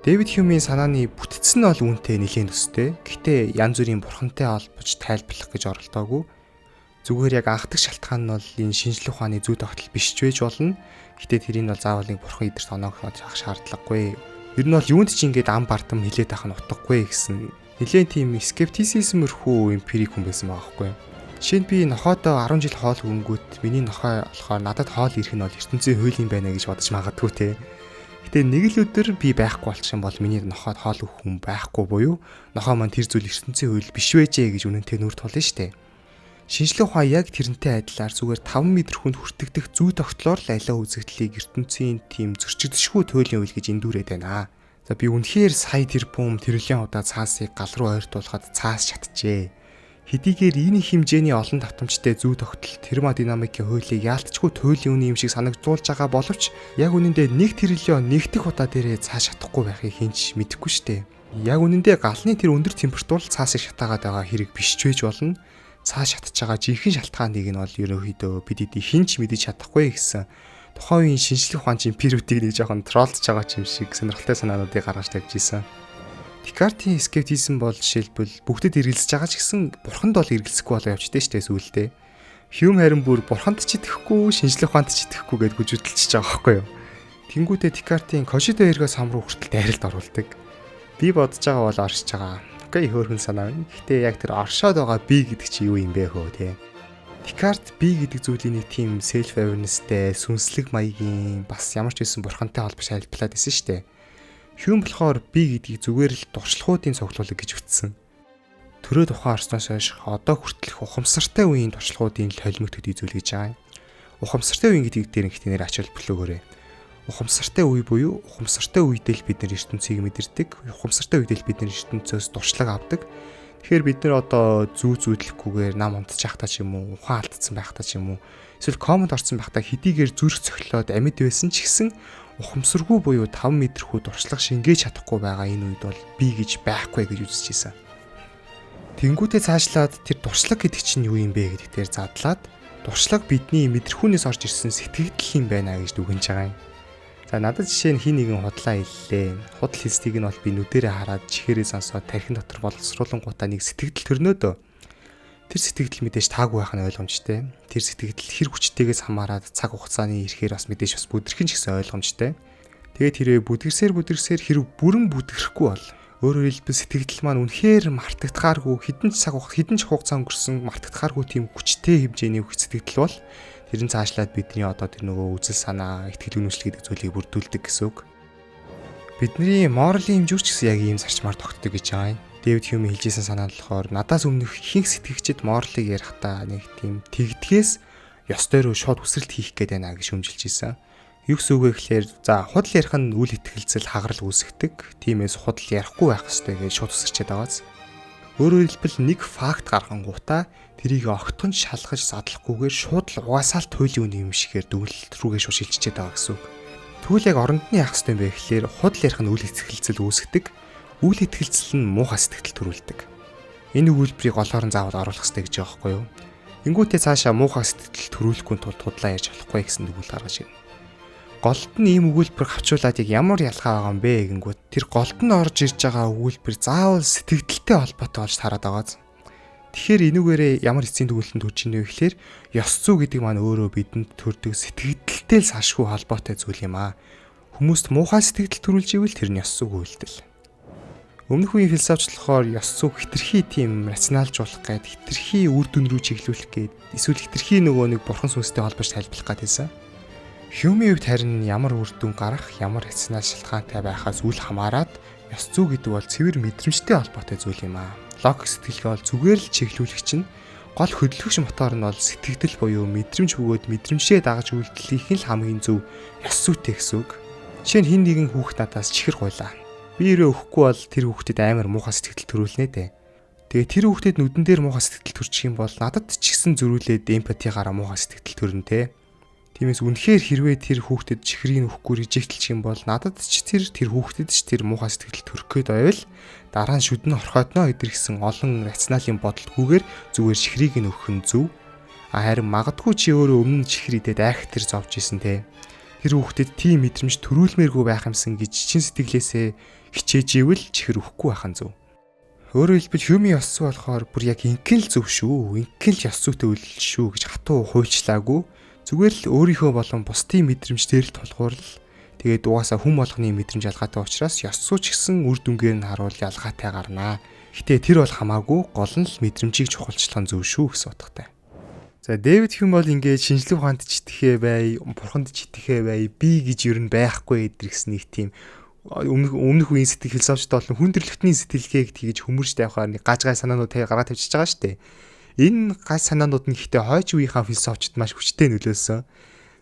Дэвид Хьюмийн санааны бүтцэн нь бол үүнтэй нэлээд өстэй. Гэхдээ янз бүрийн бурхантай холбож тайлбарлах гэж оролдоогүй. Зүгээр яг анхдаг шалтгаан нь бол энэ шинжлэх ухааны зүй тогтол биш ч байж болно. Гэхдээ тэрийг бол заавал нэг бурхан идэрт оноогоход авах шаардлагагүй. Ер нь бол юунд ч ингэж ам бардам хилээд авах нь утгагүй гэсэн нэлээд тийм скептицизм өрхүү эмпирик хүн байсан байгаа байхгүй. Жишээ нь би нохоодоо 10 жил хоол хөнгөт миний нохой болохоор надад хоол ирэх нь бол ертөнцийн хууль юм байна гэж бодож магадгүй те. Гэтэ нэг л өдөр би байхгүй болчих юм бол миний нохоод хоол өгөх хүн байхгүй буюу нохоо маань тэр зүйл ертөнцийн хууль биш байжээ гэж үнэнтэй нүр тулна штэ. Шинжлэх ухаан яг тэрнтэй адилаар зүгээр 5 мэдрэхүүнд хүртэгдэх зүй тогтлоор л аливаа үзэгдлийг ертөнцийн тийм зөрчигдөшгүй туйлын үйл гэж эндүүрээд байна. За би үнэхээр сая тэрбум тэрбум удаа цаасыг гал руу ойртуулахад цаас шатжээ. Хэдийгээр энэ хэмжээний олон давтамжтай зүй тогтол термодинамикийн хуулийг яалтчгүй туйлын үнэ юм шиг санагдуулж байгаа боловч яг үнэндээ 1 тэрлион нэгдэх удаа дээрээ цааш шатахгүй байхыг хинч мэдэхгүй штэ. Яг үнэндээ галны тэр өндөр температур цаасыг шатаагаад байгаа хэрэг биш ч байж болно. Цааш шатж байгаа жинхэнэ шалтгааныг нь бол ерөнхийдөө бид хинч мэдэж чадахгүй гэсэн тухайн үеийн шинжлэх ухаанчийн эмпирүүдийг нэг жоохон троллж байгаа юм шиг сонирхолтой санаануудыг гаргаж тавьж ийсэн. Декартийн скептизм бол жишээлбэл бүгдэд эргэлзэж байгаа ч гэсэн бурханд бол эргэлзэхгүй болоо явчихдээ штэ сүүлдээ. Хьюм харин бүр бурханд ч итгэхгүй, шинжлэх ухаанд ч итгэхгүй гэдээ гүжүүлчихэж байгаа байхгүй юу. Тэнгүүтээ Декартийн Cogito ergo sum руу хүртэл дайралд оруулдаг. Би бодож байгаа бол оршиж байгаа. Окей, хөөрхөн санаа байна. Гэхдээ яг тэр оршоод байгаа би гэдэг чи юу юм бэ хөө те. Декарт би гэдэг зүйлийн нэг тийм self awarenessтэй, сүнслэг маягийн бас ямар ч байсан бурхантай холбож айлтлаад байсан шүү дээ. Хьюм болохоор би гэдгийг зүгээр л дуршлагуудын цуглуулга гэж ütсэн. Төрөө тухайн орсноос хойш одоо хүртэлх ухамсартай үеийн туршлагуудын л холимог төдий зүйл гэж байгаа юм. Ухамсартай үеийн гэдэг дээр ихтэй нэр ач холбогдолгоорой. Ухамсартай үе буюу ухамсартай үедээ л бид нар ертөнцийг мэдэрдэг. Ухамсартай үедээ л бид нар ертөнцөөс дуршлаг авдаг. Тэгэхээр бид нар одоо зүү зүүдлэхгүйгээр нам унтчих таа ч юм уу, ухаан алдсан байх таа ч юм уу, эсвэл команд орсон байх таа хэдийгээр зүрх цохилоод амьд байсан ч гэсэн ухамсаргүй буюу 5 мэдрэхүү дуршлаг шингээж чадахгүй байгаа энэ үед бол би гэж байхгүй гэж үзэж ийсэн. Тэнгүүтээ цаашлаад тэр дуршлаг гэдэг чинь юу юм бэ гэдэг дээр задлаад дуршлаг бидний мэдрэхүүнээс орж ирсэн сэтгэгдэл юм байна гэж дүгнэж байгаа юм. За надад жишээ нь хин нэгэн худлаа хэллээ. Худал хэлсдгийг нь бол би нүдэрээ хараад чихээрээ сонсоод тархин дотор боловсруулангуудаа нэг сэтгэл төрнөөдөө. Тэр сэтгэл мэдээж таагүй байх нь ойлгомжтой. Тэр сэтгэл хэр хүчтэйгээс хамаарат цаг хугацааны ирэхээр бас мэдээж бас бүдэрхэн ч гэсэн ойлгомжтой. Тэгээд тэрээ бүдгэрсээр хэрэг бүрэн бүдгэрхгүй бол өөрөөр хэлбэл сэтгэл маань үнэхээр мартагдахааргүй хідэн ч хугацаа өнгөрсөн мартагдахааргүй тийм хүчтэй хэмжээний сэтгэл бол тэр нь цаашлаад бидний одоо тэр нөгөө үзэл санаа, итгэл үнэмшил гэдэг зүйлийг бүрдүүлдэг гэсэн үг. Бидний моралын хэмжүүрч гэсэн яг ийм зарчмаар тогтдог гэж байгаа юм. Дэвид Хьюми хэлжсэн санаа нь болохоор надаас өмнөх ихэнх сэтгэгчид моралыг ярихдаа нэг тийм тэгдгээс ёстой руу шууд үсрэлт хийх гээд байна гэж шүүмжилж ирсэн. Юу гэсэн үг вэ гэхээр за худал ярих нь үл итгэлцэл хагарал үүсгдэг. Тиймээс худал ярихгүй байх ёстой гэж шууд үсэрчээд байгааз. Өөрөөр хэлбэл нэг факт гаргангуудаа тэрийг огтхон шалгаж задлахгүйгээр шууд л угаасаа л туйлын үн юм шигээр дүгнэлт рүүгээ шууд шилжчихэд байгаа гэсэн үг. Тэгвэл яг оронд нь яах ёстой юм бэ гэхээр худал ярих нь үл итгэлцэл үүсгдэг. Үл итгэлцэл нь муухай сэтгэл төрүүлдэг. Энэ үйлбэрийг голоор нь заавал оруулах ёстой гэж байгаа байхгүй юу? Ингүүтээ цаашаа муухай сэтгэл төрүүлэхгүй тулд худлаа ярьж болохгүй гэсэн дүгнэлт гаргаж ирнэ. Голд нь ийм өгүүлбэр хавчуулаад яг ямар ялгаа байгаа юм бэ гингүүт тэр голд нь орж ирж байгаа өгүүлбэр заавал сэтгэлдэлтэй холбоотой болж тараад байгааз. Тэгэхээр энүүгээрээ ямар эцсийн дүгнэлтэнд хүрч ийнэ вэ гэхээр ёс зүй гэдэг маань өөрөө бидэнд төрдөг сэтгэлдэлтэй л салшгүй холбоотой зүйл юм аа. Хүмүүст муухай сэтгэл төрүүлж ивэл тэр нь ёс зүйг үйлдэл. Өмнөх үеийн философч болохоор ёс зүйг хитрхи тийм рационалжуулах гээд хитрхи үр дүн рүү чиглүүлэх гээд эсвэл хитрхи нөгөө нэг бурхан сүнстэй холбож тайлбарлах гэсэн. Хьюми хувьд харин ямар үр дүн гарах, ямар рационал шалтгаантай байхаас үл хамааран ёс зүй гэдэг бол цэвэр мэдрэмжтэй холбоотой зүйл юм аа. Логик сэтгэлгээ бол зүгээр л чиглүүлэх чинь гол хөдөлгөгч мотор нь бол сэтгэгдэл буюу мэдрэмж бөгөөд мэдрэмжээ дагаж үйлдэлийнх нь л хамгийн зөв ёс зүйтэй гэсэн үг. Жишээ нь хин нэгэн хүүхэд надаас чихэр гуйлаа. Би өрөө өгөхгүй бол тэр хүүхдэд амар муухай сэтгэл төрүүлнэ дээ. Тэгээ тэр хүүхдэд нүдэн дээр муухай сэтгэл төрчих юм бол надад ч гэсэн зөрүүлээд эмпатигараа муухай сэтгэл төрнө те. Тиймээс үнэхээр хэрвээ тэр хүүхдэд чихрийг өгөхгүй режектлчих юм бол надад ч тэр хүүхдэд ч тэр муухай сэтгэл төрөх гээд байвал дараа нь шүдэн орхиодноо гэдэр гэсэн олон рационалын бодолгүйгээр зүгээр чихрийг нь өгөх нь зөв. Харин магадгүй чи өөрөө өмнө чихэр идээд айхтар зовж исэн те. Тэр хүүхдэд тийм мэдрэмж төрүүлмээргүй байх юмсан гэж чин сэтгэлээсээ хичээж ивэл чихэр өгөхгүй байх нь зөв. Өөрөөр хэлбэл Хьюми ёс зүй болохоор бүр яг инкэн л зөв шүү. Инкэн л ёс зүйтэй үйлдэл шүү гэж хатуу хуульчлаагүй. Зүгээр л өөрийнхөө болон бусдын мэдрэмжээр л тулгуурлал. Тэгээд угаасаа хүн болгоны мэдрэмж ялгаатай учраас ёс зүй ч гэсэн үр дүнгээр нь харуул ялгаатай гарнаа. Гэтэ тэр бол хамаагүй гол нь л мэдрэмжийг чухалчлах нь зөв шүү гэсэн утгатай. За Дэвид Хьюми бол ингээд шинжлэх ухаанд ч итгэхээ бай, бурханд ч итгэхээ бай, би гэж юу н байхгүй гэдэр гэсэн нэг тийм өмнөх үеийн сэтгэл философчтой болон хүндрэлтний сэтгэлгээг тэгж хөмөрч тавихаар нэг гаж гай санаанууд гаргаад тавьчихж байгаа шүү дээ. Энэ гаж санаанууд нь ихтэй хойч үеийнхаа философчд маш хүчтэй нөлөөлсөн.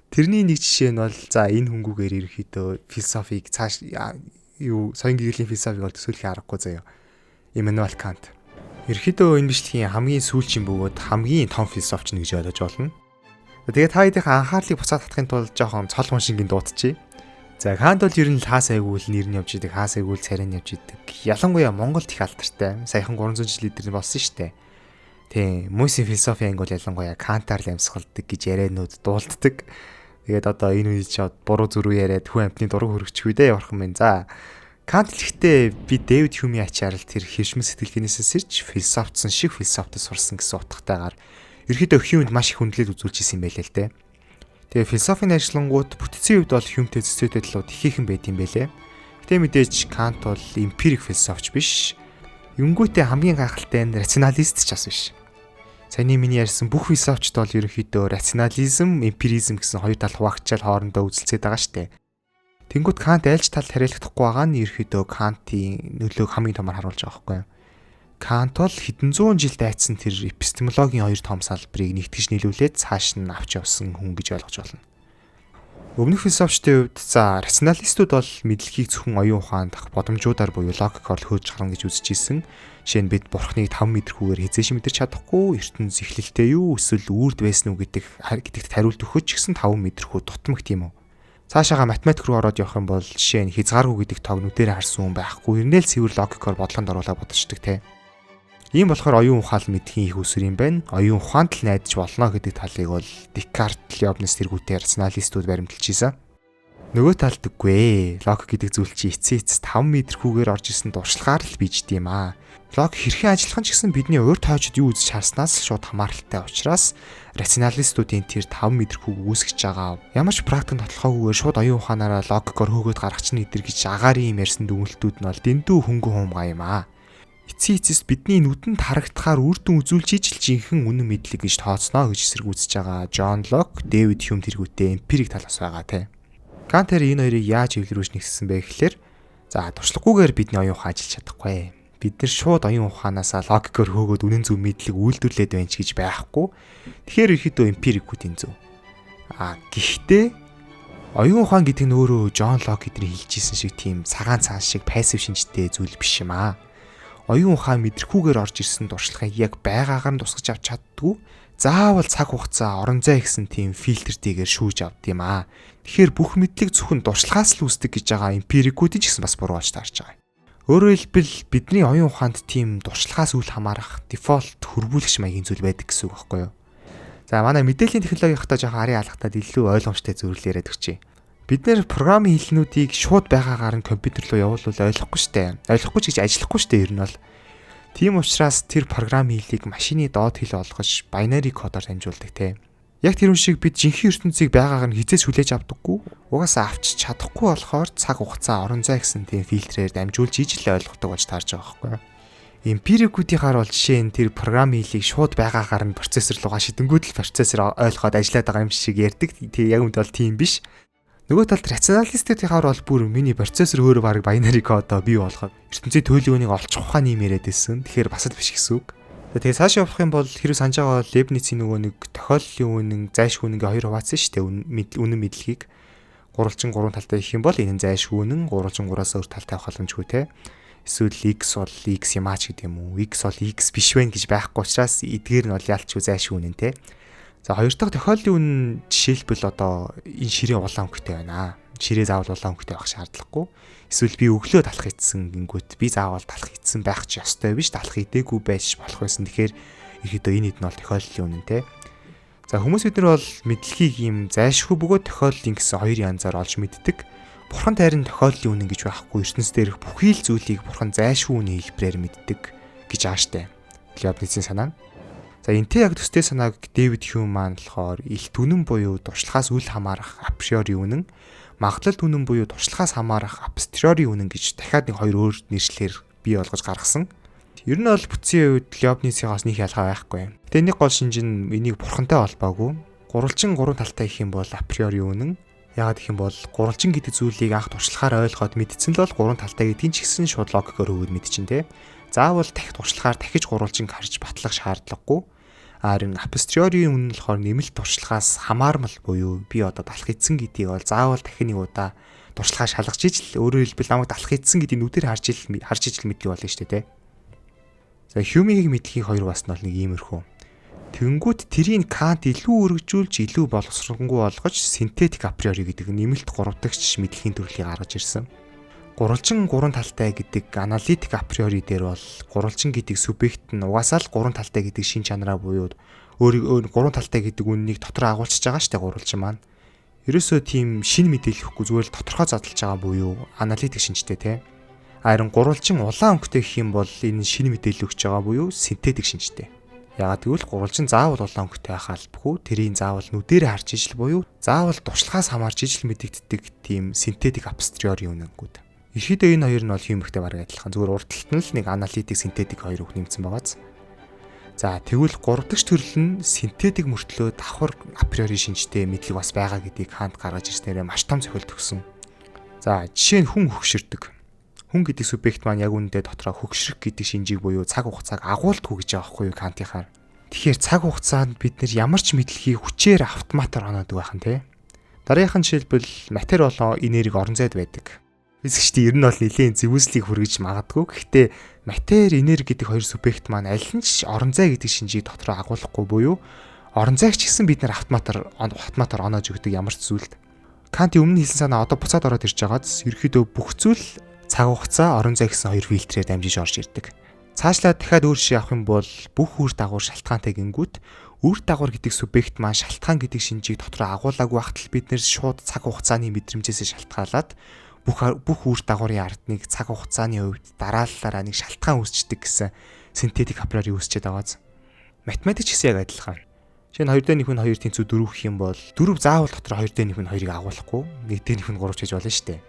Тэрний нэг жишээ нь бол за энэ хөнгүүгээр ерөөхдөө философиг цааш соён гэрлийн философиг бол төсөөлөх аргагүй заяа. Иммануэл Кант. Ерөөхдөө энэ бичлэгийн хамгийн сүүлчийн бөгөөд хамгийн том философч нь гэж ойлгож болно. Тэгээд та хэдийнхэн анхаарлыг буцаад татахын тулд жоохон цол моншингийн дуудчихъя. За Кант бол ер нь хаасайгүй л нэр нь явж идэг, хаасайгүй л царай нь явж идэг. Ялангуяа Монголд их алдартай. Саяхан 300 жилийн дээр болсон шүү дээ. Тийм, Мөсийн философи англи ялангуяа Кантаар л амьсгалдаг гэж ярианууд дуулддаг. Тэгээд одоо энэ үед ч буруу зүрүү яриад хүн амтны дураг хөрөгч үедээ явархан байна. За Кант л ихтэй би Дэвид Хьюми ачаарл тэр хэршмэн сэтгэлгээнээс сэрж философтсон шиг философтод сурсан гэсэн утгатайгаар ерөөдөө Хьюминд маш их хүндлэл үзүүлж исэн байлээ л дээ. Тэгээ философийн ажиллангууд бүтцийн үед бол Хьюмтэй зүйтэй талууд ихээхэн байт юм байлээ. Гэтэ мэдээж Кант бол эмпирик философч биш. Юнгүүтээ хамгийн гайхалтай нь рационалист ч бас биш. Саяны миний ярьсан бүх философчд бол ерөнхийдөө рационализм, эмпиризм гэсэн хоёр тал хуваагдчаал хоорондоо үзэлцээд байгаа штэ. Тэнгүүд Кант айлч талд хариулахдаггүй байгаа нь ерөнхийдөө Кантийн нөлөөг хамгийн томор харуулж байгаа байхгүй юу? Кант бол хэдэн зуун жил дайцсан тэр эпистемологийн хоёр том салбарыг нэгтгэж нийлүүлээд цааш нь авч явсан хүн гэж ойлгож байна. Өмнөх философчдын хувьд за рационалистууд бол мэдлэгийг зөвхөн оюун ухаанд дах бодомжуудаар буюу логикоор л хөөж харна гэж үзэж ирсэн. Жишээ нь бид бурхныг 5 мэдрэхүүгээр хязгааш мэдэрч чадахгүй, ертөнц эхлэлтэй юу эсвэл үрд байсан уу гэдэгт хариулт өгөх ч гэсэн 5 мэдрэхүү дутмагт юм уу? Цаашаага математик руу ороод явах юм бол жишээ нь хязгааргүй гэдэг тог нүдээр харсан хүн байхгүй, ирнээл цэвэр логикоор бодлоонд оруулаад бодчихдаг те. Ийм болохоор оюун ухаал мэдхийн их үсэр юм байна. Оюун ухаанд л найдаж болно гэдэг талыг бол Декарт, Леобниц тэргүүтээ рационалистууд баримталж ийсэн. Нөгөө талд үгүй ээ. Лог гэдэг зүйл чи эцээ 5 м хүүгээр орж исэн дуршлагаар л бийжд юм аа. Лог хэрхэн ажиллах нь ч гэсэн бидний урьд хойчод юу үзэж харснаас шууд хамааралтай учраас рационалистуудын тэр 5 м хүүг үүсгэж байгаа ямар ч практик тотлохгүйгээр шууд оюун ухаанаараа логикоор хөөгөөд гаргачихна идэр гэж агаарын юм ярьсан дүгнэлтүүд нь бол дэндүү хөнгөн хуумгай юм аа. Эцэст бидний нүдэнд харагдахаар үр дүн үзүүлж ижил жинхэнэ үнэн мэдлэг гэж тооцноо гэж эсэргүүцэж байгаа Джон Лок, Дэвид Хьюм тэргүүтээ эмпирик талаас байгаа те. Кантер энэ хоёрыг яаж эвлэрүүлж нэгссэн бэ гэхээр за туршлагагүйгээр бидний оюун ухаан ажиллаж чадахгүй. Бид нар шууд оюун ухаанаасаа логикоор хөөгөөд үнэн зөв мэдлэг үйлдвэрлээд байна ч гэж байхгүй. Тэгэхээр ихэдөө эмпирикүүдийн зөв. Гэхдээ оюун ухаан гэдэг нь өөрөө Джон Лок эдний хэлжсэн шиг тийм цагаан цаан шиг пассив шинжтэй зүйл биш юм аа. Оюун ухаан мэдрэхүүгээр орж ирсэн туршлагыг яг байгаагаар нь тусгаж авч чаддгүй. Заавал цаг хугацаа, орон зай гэсэн тийм фильтртэйгээр шүүж авд юм аа. Тэгэхээр бүх мэдлэг зөвхөн туршлагаас л үүсдэг гэж байгаа эмпирикүүдийн ч гэсэн бас буруу болж таарч байгаа. Өөрөөр хэлбэл бидний оюун ухаанд тийм туршлагаас үл хамаарах дефолт хөрвүүлэгч маягийн зүйл байдаг гэсэн үг байхгүй юу? За манай мэдээллийн технологийнхтай жоохон ари алхтаад илүү ойлгомжтой зөвлөл яриад өгчээ. Бид нэр програмын хэлнүүдийг шууд байгаагаар нь компьютер руу явуулвал ойлгохгүй штэ. Ойлгохгүй ч гэж ажиллахгүй штэ ер нь бол. Тийм учраас тэр програмын хэлийг машины доод хэл олгож binary кодоор дамжуулдаг те. Яг тэр шиг бид жинхэнэ ертөнцийг байгаагаар нь хизээс хүлээж авдаггүй. Угаасаа авчиж чадахгүй болохоор цаг хугацаа, орон зай гэсэн тийм фильтрээр дамжуулж ижил ойлгодог болж таарж байгаа байхгүй юу? Эмпирикүүдийнхаар бол жишээ нь тэр програмын хэлийг шууд байгаагаар нь процессор руугаа шидэнгүүд л процессор ойлгоод ажиллаад байгаа юм шиг ярьдаг. Тэг яг үнд бол тийм биш. Нөгөө талд рационалистуудынхаар бол бүр миний процессор өөрөө баг binary кодоо бий болгоод ертөнцийн төлөв үнийг олчих ухааны юм яриад байсан. Тэгэхээр бас л биш гэсэн үг. Тэгээ цааш явах юм бол хэрэг санаж байгаа Лебницийн нөгөө нэг тохиоллын үнэн, зайлшгүй үнэн гээ хоёр хуваацсан шүү дээ. Үнэн мэдлэгийг гурвалжин гурван талтай гэх юм бол энэ нь зайлшгүй үнэн, гурвалжин гураас өөр талтай авах боломжгүй те. Эсвэл x бол x юм аач гэдэг юм уу? X бол x биш вэ гэж байхгүй учраас эдгээр нь бол ялчгүй зайлшгүй үнэн те. За хоёр дахь тохиоллын үнэн жишээлбэл одоо энэ ширээ улаан өнгөтэй байна. Ширээ заавал улаан өнгөтэй байх шаардлагагүй. Эсвэл би өглөө талах идсэн гингүүт би заавал талах идсэн байх ч ёстой биш. Талах идээгүй байж болох байсан. Тэгэхээр ихэдөө энэ хэд нь бол тохиоллын үнэн те. За хүмүүс бид нар бол мэдлэгийг ийм зайлшгүй бөгөөд тохиоллын гэсэн хоёр янзаар олж мэддэг. Бурхан тайран тохиоллын үнэн гэж байхгүй. ертөнц дээрх бүхий л зүйлийг бурхан зайлшгүй үнэн хэлбэрээр мэддэг гэж ааштай. Лебницийн санаа нь. За энтэй яг төстэй санааг Дэвид Хьюм маань болохоор илт үнэн буюу туршлагаас үл хамаарах априори үнэн, магадлалт үнэн буюу туршлагаас хамаарах апостериори үнэн гэж дахиад нэг хоёр өөр нэршлэлээр бий болгож гаргасан. Ер нь бол бүтцийн үед Лебницээс нэг ялгаа байхгүй. Тэгээ нэг гол шинж нь энийг бурхантай холбоогүй. Гурвалжин гурван талтай гэх юм бол априори үнэн. Яагаад гэх юм бол гурвалжин гэдэг зүйлийг анх туршлагаар ойлгоод мэдсэн л бол гурван талтай гэдгийг ч гэсэн шууд логикоор өгөөд мэдчин те. Заавал дахь туршлагаар дахиж гурвалжин харж батлах шаардлагагүй. Харин апостериори үнэн нь болохоор нэмэлт туршлагаас хамаармал буюу би одоо талах эзэн гэдгийг бол заавал дахин нэг удаа туршлагаа шалгаж ижил өөрөөр хэлбэл намайг талах эзэн гэдгийг нүдээр харж ижил мэддэг болно шүү дээ. За Хьюмигийн мэдлэгийн хоёр бас нь бол нэг иймэрхүү. Тэнгүүт тэрийг Кант илүү өргөжүүлж илүү боловсронгуй болгож синтетик априори гэдэг нэмэлт гуравдагч мэдлэгийн төрлийг гаргаж ирсэн. Гурвалжин гурван талтай гэдэг аналитик априори дээр бол гурвалжин гэдэг субъект нь угаасаа л гурван талтай гэдэг шин чанараа буюу өөрийн гурван талтай гэдэг үннийг дотор агуулчихж байгаа штэ гурвалжин маань. Ерөөсөө тийм шин мэдээлэл өгөхгүй зүгээр л тодорхой задлж байгаа буюу аналитик шинжтэй те. Харин гурвалжин улаан өнгөтэй гэх юм бол энэ шин мэдээлэл өгч байгаа буюу синтетик шинжтэй. Яагаад гэвэл гурвалжин заавал улаан өнгөтэй байх албагүй. Тэрийг заавал нүдээр харж ижил буюу заавал туршлагаас хамаарч ижил мэдэгддэг тийм синтетик апостериори үнэнгүүд. Ерхийдөө энэ хоёр нь бол Хьюмтэй бараг адилхан. Зүгээр урт талт нь л нэг аналитик синтетик хоёр үг нэмсэн байгааз. За тэгвэл гурав дахь төрөл нь синтетик мөртлөө давхар априори шинжтэй мэдлэг бас байгаа гэдгийг Кант гаргаж ирснээрээ маш том цохилт өгсөн. За жишээ нь хүн хөгшөрдөг. Хүн гэдэг субъект маань яг үүндээ дотроо хөгшрөх гэдэг шинжийг буюу цаг хугацааг агуулдаг гэж байгаа байхгүй юу Кантийнхаар. Тэгэхээр цаг хугацаанд бид нар ямар ч мэдлэгийг хүчээр автоматар оноодог байх нь те. Дараагийнх нь жишээлбэл матери болон энерги орон зайд байдаг. Физикчдийн ер нь бол нэлийн зэвүүслийг хүргэж магадгүй. Гэхдээ матери, энерги гэдэг хоёр субъект маань аль нь ч орон зай гэдэг шинжийг дотроо агуулахгүй буюу орон зайг ч гэсэн бид нар автоматар оноож өгдөг ямар ч зүйлд. Кантийн өмнө хэлсэн санаа одоо буцаад ороод ирж байгааз ерөөхдөө бүх зүйл цаг хугацаа, орон зай гэсэн хоёр фильтрээр дамжиж орж ирдэг. Цаашлаад дахиад өөр жишээ авах юм бол бүх үр дагавар шалтгаантай гингүүт Үр дагавар гэдэг субъект маань шалтгаан гэдэг шинжийг дотроо агуулаагүй багтал бид нэр шууд цаг хугацааны мэдрэмжээс шалтгаалаад бүх үр дагаврын ардныг цаг хугацааны хувьд дараалалаараа нэг шалтгаан үүсчдэг гэсэн синтетик априори үүсчээд байгааз. Математикч гэсэн яг адилхан. Жишээ нь 2 + 1 = 2 тэнцүү 4 гэх юм бол 4 заавал дотор 2 + 1 = 2-ыг агуулахгүй 1 + 1 = 3 гэж болно шүү дээ.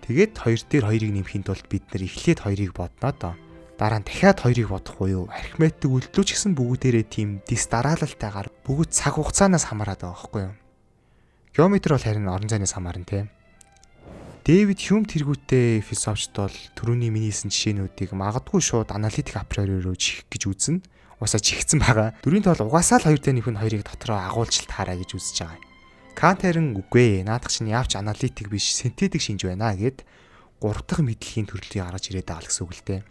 Тэгээд 2 дээр 2-ыг нэмэхийн тулд бид нэр эхлээд 2-ыг бодноо доо. Дараа нь дахиад 2-ыг бодох буюу арифметик үйлдэлч гэсэн бүгдээрээ тийм дис дараалалтайгаар бүгд цаг хугацаанаас хамаарат байгаа байхгүй юу? Геометри бол харин орон зайнаас хамаарна те. Дэвид Хьюм тэргүүтээ философчд бол түрүүний миний хэлсэн жишээнүүдийг магадгүй шууд аналитик априориороо чих гэж үзнэ. Уусаа чихсэн байгаа. Дөрийн тол угаасаа л 2 + 1 = 2-ыг дотроо агуулж таараа гэж үзэж байгаа. Кант харин үгүй ээ. Наадах чинь яавч аналитик биш, синтетик шинж байна гэд 3 дахь мэдлэгийн төрлийг гаргаж ирээд байгаа гэсэн үг л дээ.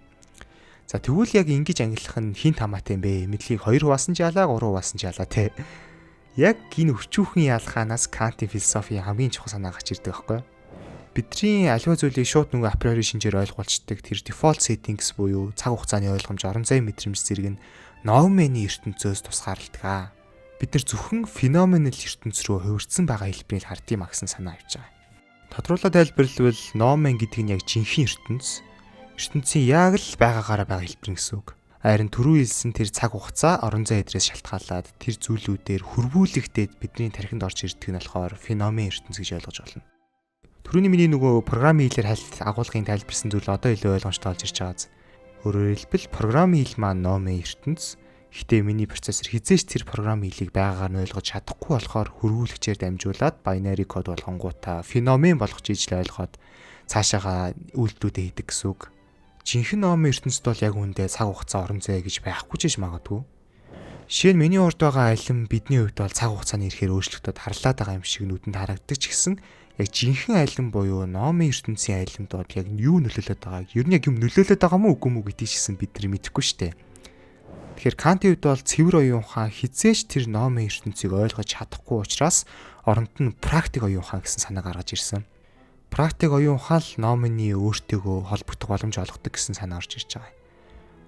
За тэгвэл яг ингэж ангиллах нь хин тамаатай юм бэ? Мэдлэгийг 2 хуваасан ч ялаа, 3 хуваасан ч ялаа те. Яг энэ өчүүхэн ялгаанаас Кантын философи хамгийн чухал санаа гарч ирдэг байхгүй юу? Бидний аливаа зүйлийг шууд нөгөө априори шинжээр ойлгуулцдаг тэр default settings буюу цаг хугацааны ойлгомж, орон зайн мэдрэмж зэрэг нь Нойманы ертөнцөөс тусгаарладаг. Бид нар зөвхөн феноменал ертөнц рүү хувирсан байгаа хэлбэрийг хардсан маа гэсэн санаа авч байгаа. Тодруулаад тайлбарлавал Нойман гэдэг нь яг жинхэнэ ертөнц. ертөнцийн яг л байгаагаараа байгаа хэлбэр гэсэн үг. Харин түрүү хэлсэн тэр цаг хугацаа орон зай эдрээс шалтгаалаад тэр зүйлүүдээр хөрвүүлэгдээд бидний тархинд орж ирдэг нь болохоор феномен ертөнц гэж ойлгож болно. Түрүүний миний нөгөө програмын хэлээр агуулгын тайлбарсан зүйл одоо илүү ойлгомжтой болж ирж байгааз. Өөрөөр хэлбэл програмын хэл маань Нойман ертөнц. Гэхдээ миний процессор хизээч тэр програмын хэлийг байгаагаар нь ойлгож чадахгүй болохоор хөрвүүлэгчээр дамжуулаад binary код болгонгуудаа феномен болгож ижил ойлгоод цаашаага үйлдэлүүдээ хийдэг гэсэн үг. Жинхэнэ Нойман ертөнцид бол яг үүндээ цаг хугацаа орон зай гэж байхгүй ч магадгүй. Жишээ нь миний урд байгаа алим бидний хувьд бол цаг хугацааны ирэхээр өөрчлөлтөд харлаад байгаа юм шиг нүдэнд харагддаг ч гэсэн яг жинхэнэ алим буюу Нойман ертөнцийн алимд бол яг юу нөлөөлөд байгааг, ер нь яг юм нөлөөлөд байгаа мó үгүй мó гэдгийг шсэн бид нар мэдэхгүй шүү дээ. Тэгэхээр Кантын хувьд бол цэвэр оюун ухаан хизээч тэр Нойман ертөнцийг ойлгож чадахгүй учраас оронд нь практик оюун ухаан гэсэн санаа гаргаж ирсэн. Практик оюун ухаан л Нойманы өөртөөгөө холбогдох боломж олгодог гэсэн санаа орж ирж байгаа.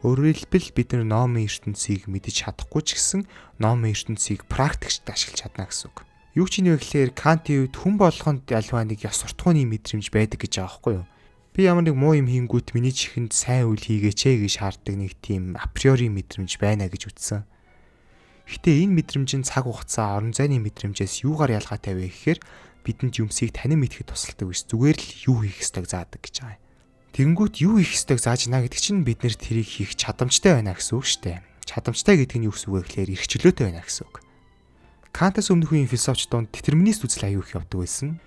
Өөрөөр хэлбэл бид нар Нойман ертөнцийг мэдэж чадахгүй ч гэсэн Нойман ертөнцийг практикчд ашиглаж чадна гэсэн үг. Юу ч юм бэ гэхээр Кантын хувьд хүн болгонд альва нэг ёс суртахууны мэдрэмж байдаг гэж байгаа байхгүй юу? Би ямар нэг муу юм хийнгүүт миний чихэнд сайн үйл хийгээч гэж шаарддаг нэг тийм априори мэдрэмж байна гэж үтсэн. Гэтэ энэ мэдрэмж нь цаг хугацаа орон зайны мэдрэмжээс юугаар ялгаатай вэ гэхээр бидэнд юмсыг танин мэдхэд тусалдаг биш, зүгээр л юу хийх ёстойг заадаг гэж байгаа юм. Тэнгүүт юу хийх ёстойг зааж гинэ гэдэг чинь бид нэр тэрийг хийх чадамжтай байна гэсэн үг шүү дээ. Чадамжтай гэдэг нь юу гэсэн үг вэ гэхээр эрх чөлөөтэй байна гэсэн үг. Кантаас өмнөх үеийн философч донд детерминист үзэл аюу их явдаг байсан.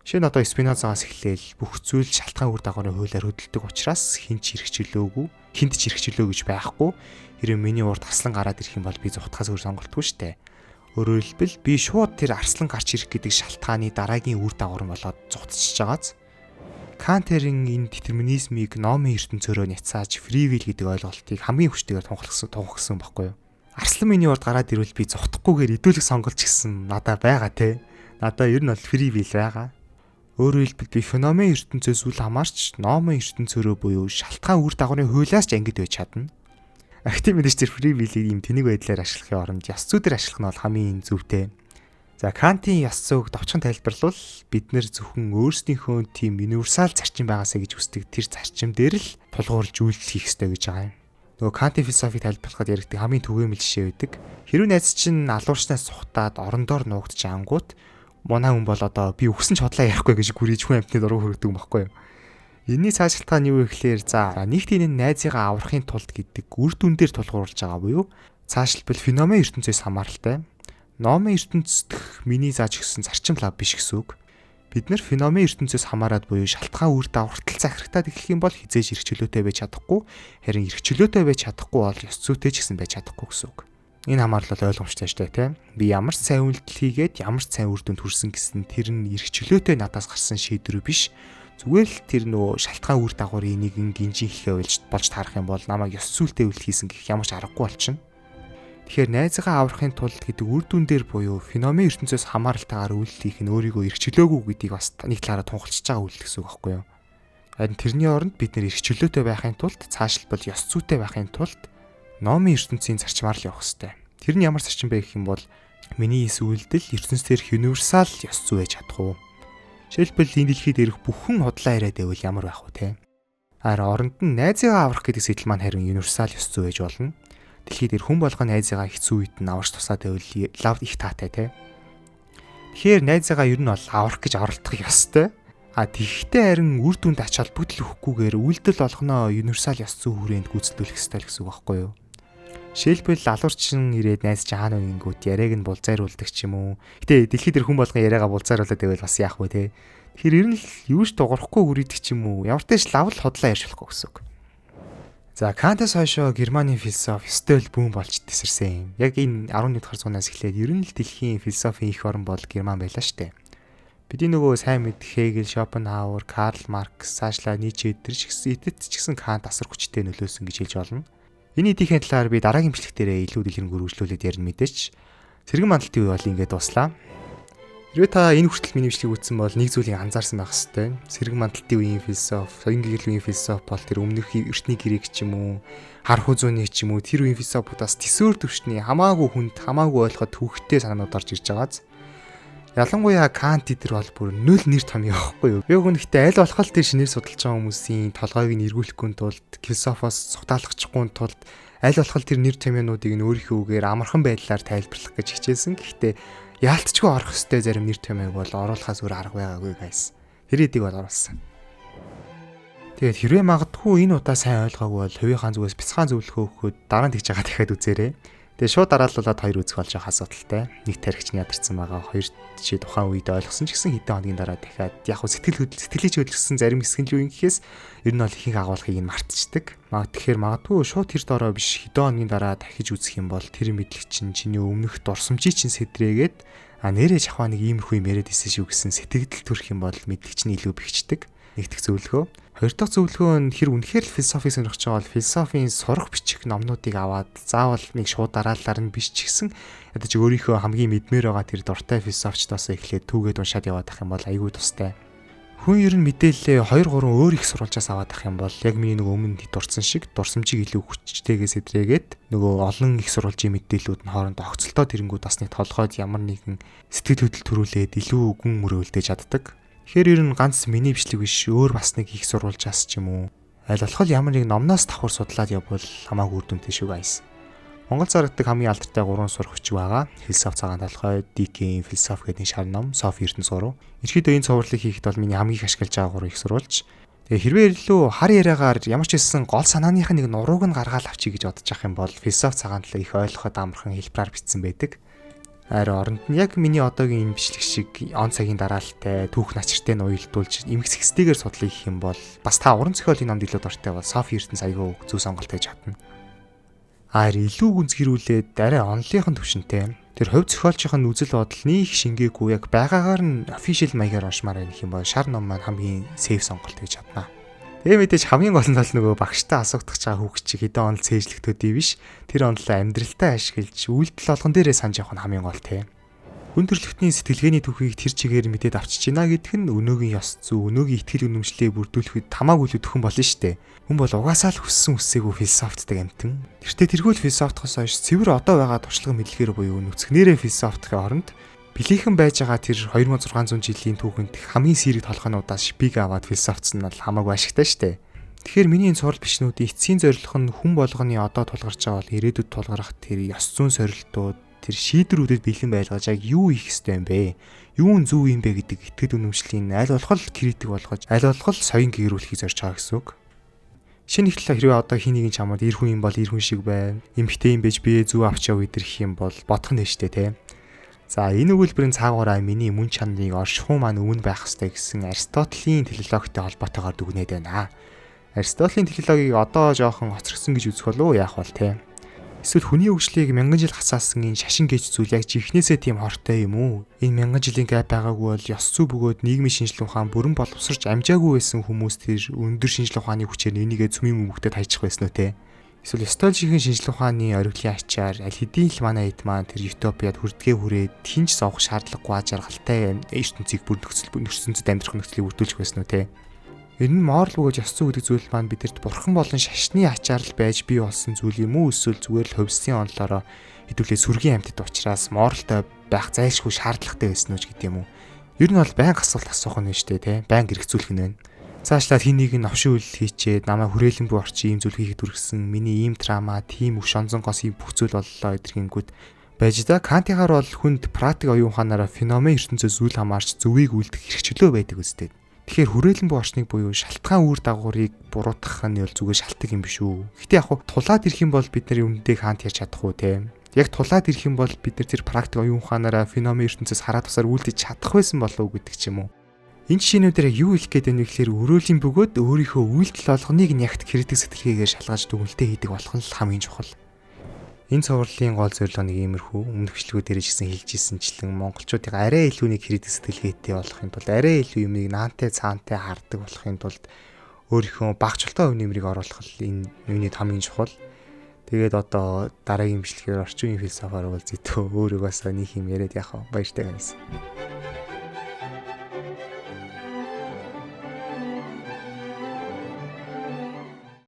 Жишээ нь одоо Спинозагаас эхлээл бүх зүйл шалтгаан үр дагаврын хуулиар хөдөлдөг учраас хинт ч эрхчлөө гэж байхгүй. Хэрэв миний урд арслан гараад ирэх юм бол би зүхтахаас өөр сонголтгүй штэ. Өөрөөр хэлбэл би шууд тэр арслан гарч ирэх гэдэг шалтгааны дараагийн үр дагавар болоод зүхтчихж байгааз. Кантерийн энэ детерминизмыг Нойман ертөнцөөрөө няцааж free will гэдэг ойлголтыг хамгийн хүчтэйгээр тунхагласан байхгүй юу? Арслан миний урд гараад ирвэл би зүхтахгүйгээр идүүлэх сонголт гэсэн надаа байгаа те. Надаа ер нь бол free will байгаа. Өөрөөр хэлбэл би феномен ертөнцөөс үл хамаарч Нойман ертөнцөөрөө буюу шалтгаан үр дагаврын хуулиас ч ангид байж чадна. Актив мэдээж тэр free will-ийг ийм тэнэг байдлаар ашиглахын оронд ёс зүйдээр ашиглах нь бол хамгийн зөвтэй. За Кантын ёс зүйг товчхон тайлбарлавал бид нэр зөвхөн өөрсдийнхөө тийм универсал зарчим байгаасаа гэж үздэг тэр зарчим дээр л тулгуурлаж үйлдэл хийх ёстой гэж байгаа юм. Нөгөө Кантын философиг тайлбарлахад яригддаг хамгийн түгээмэл жишээ байдаг. Хэрвээ найз чинь алуурчнаас сухтаад орондоор нуугдж ангууд манай хүн бол одоо би өгсөн ч хотлоо ярихгүй гэж гүрийж хүн амтны дуруу хөргдөг юм баггүй юу. Энийний цаашилтаа нь юу вэ гэхээр за нэгт энэ найзыгаа аврахын тулд гэдэг үр дүн дээр тулгуурлаж байгаа буюу цаашилбал феномен ертөнцөөс хамааралтай. Нойман ертөнцийн миний зааж өгсөн зарчим лав биш гэсэн үг. Бид нэр феномен ертөнцөөс хамаарад буюу шалтгаан үр дагавартал захирагтаад эхлэх юм бол хизээж эрх чөлөөтэй байж чадахгүй, харин эрх чөлөөтэй байж чадахгүй бол ёс зүйтэй ч гэсэн байж чадахгүй гэсэн үг. Энэ хамаарлал ойлгомжтой шүү дээ, тийм. Би ямар ч сайн үйлдэл хийгээд ямар ч сайн үр дүнд хүрсэн гэсэн тэр нь эрх чөлөөтэй надаас гарсан шийдвэр биш. Зүгээр л тэр нөө шалтгаан үр дагаврын нэгэн гинжин хэлхээ болж таарах юм бол намайг ёс зүйтэй үйлдэл хийсэн гэх ямар ч аргагүй болчихно. Тэгэхээр найзгаа аврахын тулд гэдэг үр дүн дээр буюу феномен ертөнцөөс хамааралтайгаар үйлдэл хийх нь өөрийгөө эрх чөлөөгүй гэдгийг бас нэг талаараа тунхалчиж байгаа үйлдэл гэсэн үг байхгүй юу? Харин тэрний оронд бид нэр эрх чөлөөтэй байхын тулд цаашлбал ёс зүйтэй байхын тулд Нойман ертөнцийн зарчмаар л явах хэрэгтэй. Тэр нь ямар зарчим бэ гэх юм бол миний сүлдэл ертөнцийн универсал ёс зүй байж чадах уу? Жишээлбэл энэ дэлхийд ирэх бүхэн худлаа яриад байвал ямар байх вэ те? Харин оронд нь найзыгаа аврах гэдэг сэтэл маань харин универсал ёс зүй байж болно. Дэлхийд ирэх хүн болгоо найзыгаа хэцүү үед нь аварч тусаад байвал лав их таатай те. Тэгэхээр найзыгаа ер нь бол аврах гэж оролдох ёстой. Тэгэхдээ харин үр дүнд ач холбогдол өгөхгүйгээр үйлдэл болгоноо универсал ёс зүй хүрээнд гүйцэтгүүлэх ёстой гэсэн үг байхгүй юу? Жишээлбэл алуурчин ирээд найз чи хаана ингэнгүүт яриаг нь булзайруулдаг ч юм уу. Гэтэ дэлхийд хүн болгон яриагаа булзайруулдаг байвал бас яах вэ те. Тэгэхээр ер нь л юуж дуурахгүй үрийдэг ч юм уу. Ямар ч тааш лавл хотлоо ярьж болохгүй гэсэн үг. За Кантаас хойшоо Германы философи стил бүүн болж тесэрсэн юм. Яг энэ 11-р зуунаас эхлээд ер нь л дэлхийн философийн их орн бол Герман байлаа штэ. Бидний нөгөө сайн мэд Хегел, Шопенгауэр, Карл Маркс, цаашлаа Ницше эдгээр ч гэсэн Кант асар хүчтэй нөлөөсөн гэж хэлж болно. Энэ эдийн талаар би дараагийн бичлэг дээрээ илүү дэлгэрэнгүй үргэлжлүүлээд ярина мэдээч. Цэрэг мандалтын үе бол ингээд дуслаа. Хэрвээ та энэ хүртэл миний бичлэгийг үзсэн бол нэг зүйлийг анзаарсан байх хэвээр. Цэрэг мандалтын үеийн философи, соёлын үеийн философи бол тэр өмнөх эртний грек ч юм уу, хар хузууны ч юм уу тэр үеийн философуудаас төсөөр төвшний хамаагүй хүнд, хамаагүй ойлгоход төвхтэй санаанууд орж ирж байгааз. Ялангуяа Кант эдэр бол бүр нөл нэр том явахгүй юу. Яг үнэхдээ аль болох тэр шинээр судалж байгаа хүмүүсийн толгойг нь эргүүлэхгүй тулд философоос цугтаалгачихгүй тулд аль болох тэр нэр томьёонуудыг нь өөрийнхөө үгээр амархан байдлаар тайлбарлах гэж хичээсэн. Гэхдээ яалтчгүй орох хөстэй зарим нэр томьёог бол оруулахаас өөр арга байгаагүй гайс. Тэр эдийг бол оруулсан. Тэгээд хэрвээ магадгүй энэ удаа сайн ойлгоогүй бол хувийнхаа зүгээс бяцхан зөвлөхөө өгөхөд дараа нь тэгж байгаа дахиад үзээрэй. Тэгээ шууд дарааллуулаад хоёр үзэх болж байгаа асуудалтай. Нэг тархичны ядарсан байгаа. Хоёр чи тухайн үед ойлгосон ч гэсэн хэдэн хоногийн дараа дахиад яг хөө сэтгэлийг хөдөлгсөн зарим хэсэг нь юу юм гэхээс ер нь бол ихэнх агуулгыг нь мартчихдаг. Тэгэхээр магадгүй шууд тэр дорой биш хэдэн хоногийн дараа дахиж үзэх юм бол тэр мэдлэг чинь чиний өмнөх дурсамжийг чинь сэтрээгээд нэрээ жахаа нэг иймэрхүү юм яриад исэн шүү гэсэн сэтгэл төрөх юм бол мэдлэг чинь илүү бэхждэг. Нэгдэх зөвлөгөө. Хоёр дахь зөвлөгөө нь хэр үнэхээр л философийг сонирхож байгаа бол философийн сурах бичих номнуудыг аваад заавал нэг шууд дараалалаар нь биш ч гэсэн ядаж өөрийнхөө хамгийн мэдмээр байгаа тэр дуртай философчдоос эхлээд түүгээд уншаад яваад ах юм бол айгүй тустай. Хүн ер нь мэдээлэлээ 2 3 өөр их сурвалжаас аваад ах юм бол яг миний нөгөө өмнө дурдсан шиг дурсамжийг илүү хүчтэйгээ сэтрээгээд нөгөө олон их сурвалжийн мэдээллүүд нь хоорондоо огцолтоо тэрэнгүүд бас нэг толгойд ямар нэгэн сэтгэл хөдлөл төрүүлээд илүү гүн мөрөөлдөж чаддаг. Тэгэхээр ер нь ганц миний бичлэг биш өөр бас нэг их сурвалжаас ч юм уу аль болох ямар нэг номноос давхар судлаад явбал хамаагүй үр дүнтэй шүү guys. Монгол зарагддаг хамгийн алдартай 3 сурагч байгаа. Философи цагаан толгой, Дикийн философи гэдэг шар ном, Софи Эрдэнэ сурав. Ерөнхийдөө энэ цувралыг хийхэд бол миний хамгийн их ашиглаж байгаа 3 их сурвалж. Тэгээ хэрвээ илүү хар яриагаар ямар ч хэлсэн гол санааных нэг нурууг нь гаргаал авчий гэж бодож ах юм бол философи цагаан толгой их ойлгоход амархан хэлбэраар бичсэн байдаг. Харин оронд нь яг миний одоогийн энэ бичлэг шиг он цагийн дараалалтай түүх начиртай нь уялдуулж эмх зэгстэйгээр судлах гэх юм бол бас та уран зохиолын номд илүү дуртай бол Софи Эрдэнэ айгүй зөв сонголт хийж чадна. Илүү гүнзгийрүүлээд арай онлынхын төвшөнтэй. Тэр хувь зохиолчийн үзэл бодол нэг шингээгүй яг байгаагаар нь official маягаар уншмаар байх юм бол шар ном маань хамгийн сейф сонголт гэж чадна. Тэгээ мэдээж хамгийн гол нь бол нөгөө багштай асуугдах чага хүүхд чи хэдэн онол цээжлэх төдий биш. Тэр онолоо амьдралтаа ашиглаж үйлдэл болгон дээрээ санаж явах нь хамгийн гол те. Хүн төрөлхтний сэтгэлгээний түүхийг тэр чигээр мэдээд авчиж гинэ гэдг нь өнөөгийн ёс зүй, өнөөгийн итгэл үнэмшлээ бүрдүүлэхэд тамаагүй л өдөхөн болно штэ. Хүн бол угаасаа л хүссэн үсээгүй философтдаг амтэн. Тэртээ тэрхүүл философтохоос хойш цэвэр одоо байгаа туршлага мэдлэгээр буюу нүцгнэрээ философтохын оронд бэлийхэн байж байгаа тэр 2600 жилийн түүхэнд хамгийн сэрэг толгойнуудаас шпиг аваад философцсон нь хамаагүй ашигтай штэ. Тэгэхээр миний энэ сурал бичнүүдийн эцсийн зорилго нь хүн болгоны одоо тулгарч байгаа бол ирээдүйд тулгарах тэр ёс зүйн сорилтууд тэр шийдвэрүүдэд бэлэн байлгаж яг юу хийх ёстой юм бэ? Юу нь зөв юм бэ гэдэг итгэл үнэмшлийн аль болох критик болгож аль болох соён гэрүүлэхийг зорж байгаа гэсэн үг. Шинэ ихтэл хэрвээ одоо хий нэгэн чамд эр хүн юм бол эр хүн шиг байна. Эмхтэй юм байж бие зүв авч яв идэрх юм бол бодох нь штэ те. За энэ өгүүлбэрийн цаагаараа миний мөн чанарыг оршихуун маань өмнө байх ёстой гэсэн Аристотелийн телеологитой холбоотойгоор дүгнээд байна. Аристотелийн телеологийг одоо жоохон хоцрогсон гэж үзэх болов уу яах вэ те? Эсвэл хүний хөгжлийг мянган жил хасаасан энэ шашин гэж зүйл яг чихнээсээ тийм хортой юм уу? Энэ мянган жилийн гэп байгаагүй бол ёс зүй бөгөөд нийгмийн шинжилгээ ухаан бүрэн боловсрч амжаагүй байсан хүмүүс тэр өндөр шинжилгээ ухааны хүчээр энийгээ цөмийн мөвгөдөд хайчих байсан уу те? Эсвэл столжийн шинжилгээ ухааны ориглын ачаар аль хэдийн л манай хэд маань тэр утопиад хүрдгээ хүрээд хинч зовох шаардлагагүй жаргалтай ертөнцийг бүр нөхцөлд амьдрах нөхцөлийг бүрдүүлж байсан уу те? Энэ нь moral бөгөөж ёс зүй гэдэг зүйл маань бидэрт бурхан болон шашны ачаарл байж бий болсон зүйл юм уу эсвэл зүгээр л хувьсын онолоороо хэдүүлээ сүргийн амьтад учраас моралтай байх зайлшгүй шаардлагатай байсан уу гэдэг юм уу? Ер нь бол байнга асуулт асуух нь шүү дээ, тий? Байнга хэрэгцүүлэх нь байна. Цаашлаад хин нэг нь новшин үйлдэл хийчээд намайг хүрээлэн буй орчин ийм зүйл хийхэд хүргэсэн. Миний ийм трама, тийм их шонзонгоос ийм бүх зүйл боллоо гэдгийгүүд байж да. Кантигаар бол хүнд практик оюун ухаанаараа феномен ертөнцөөс үл хамаарч зөвийг үлдэх хэрэгчлөө байдаг үстэй. Тэгэхээр хүрээлэн буй орчныг буюу шалтгаан үр дагаврыг буруутгах нь бол зүгээр шалтгаан юм биш үү. Гэтэ яг тулаад ирэх юм бол бид нар үүндээ хаант ярьж чадах уу те. Яг тулаад ирэх юм бол бид нар тэр практик оюун ухаанаараа феномен ертөнцөөс хараад тусаар үлдэж чадах байсан болов уу гэдэг ч юм уу. Энэ жишээнүүдээр яг юу хэлэх гээд байна вэ гэхээр өрөөлийн бөгөөд өөрийнхөө үйлдэл болгоныг нь ягт критик сэтгэлгээгээр шалгаж дүгнэлтээ хийдэг болох нь хамгийн чухал. Энэ цувралын гол зорилго нэг иймэрхүү өмнөх бичлэгүүдээр ч гэсэн хэлжсэнчлэн монголчуудыг арай илүү нэг критик сэтгэлгээтэй болохын тулд арай илүү юмыг наантай цаантай хардаг болохын тулд өөрийнхөө багцлалтай өв нэмрийг оруулах энэ юуны хамгийн чухал. Тэгээд одоо дараагийн бичлэгээр орчин үеийн философиар бол зэтөө өөрөөсөө нэг юм яриад яхаа баяртай байсан.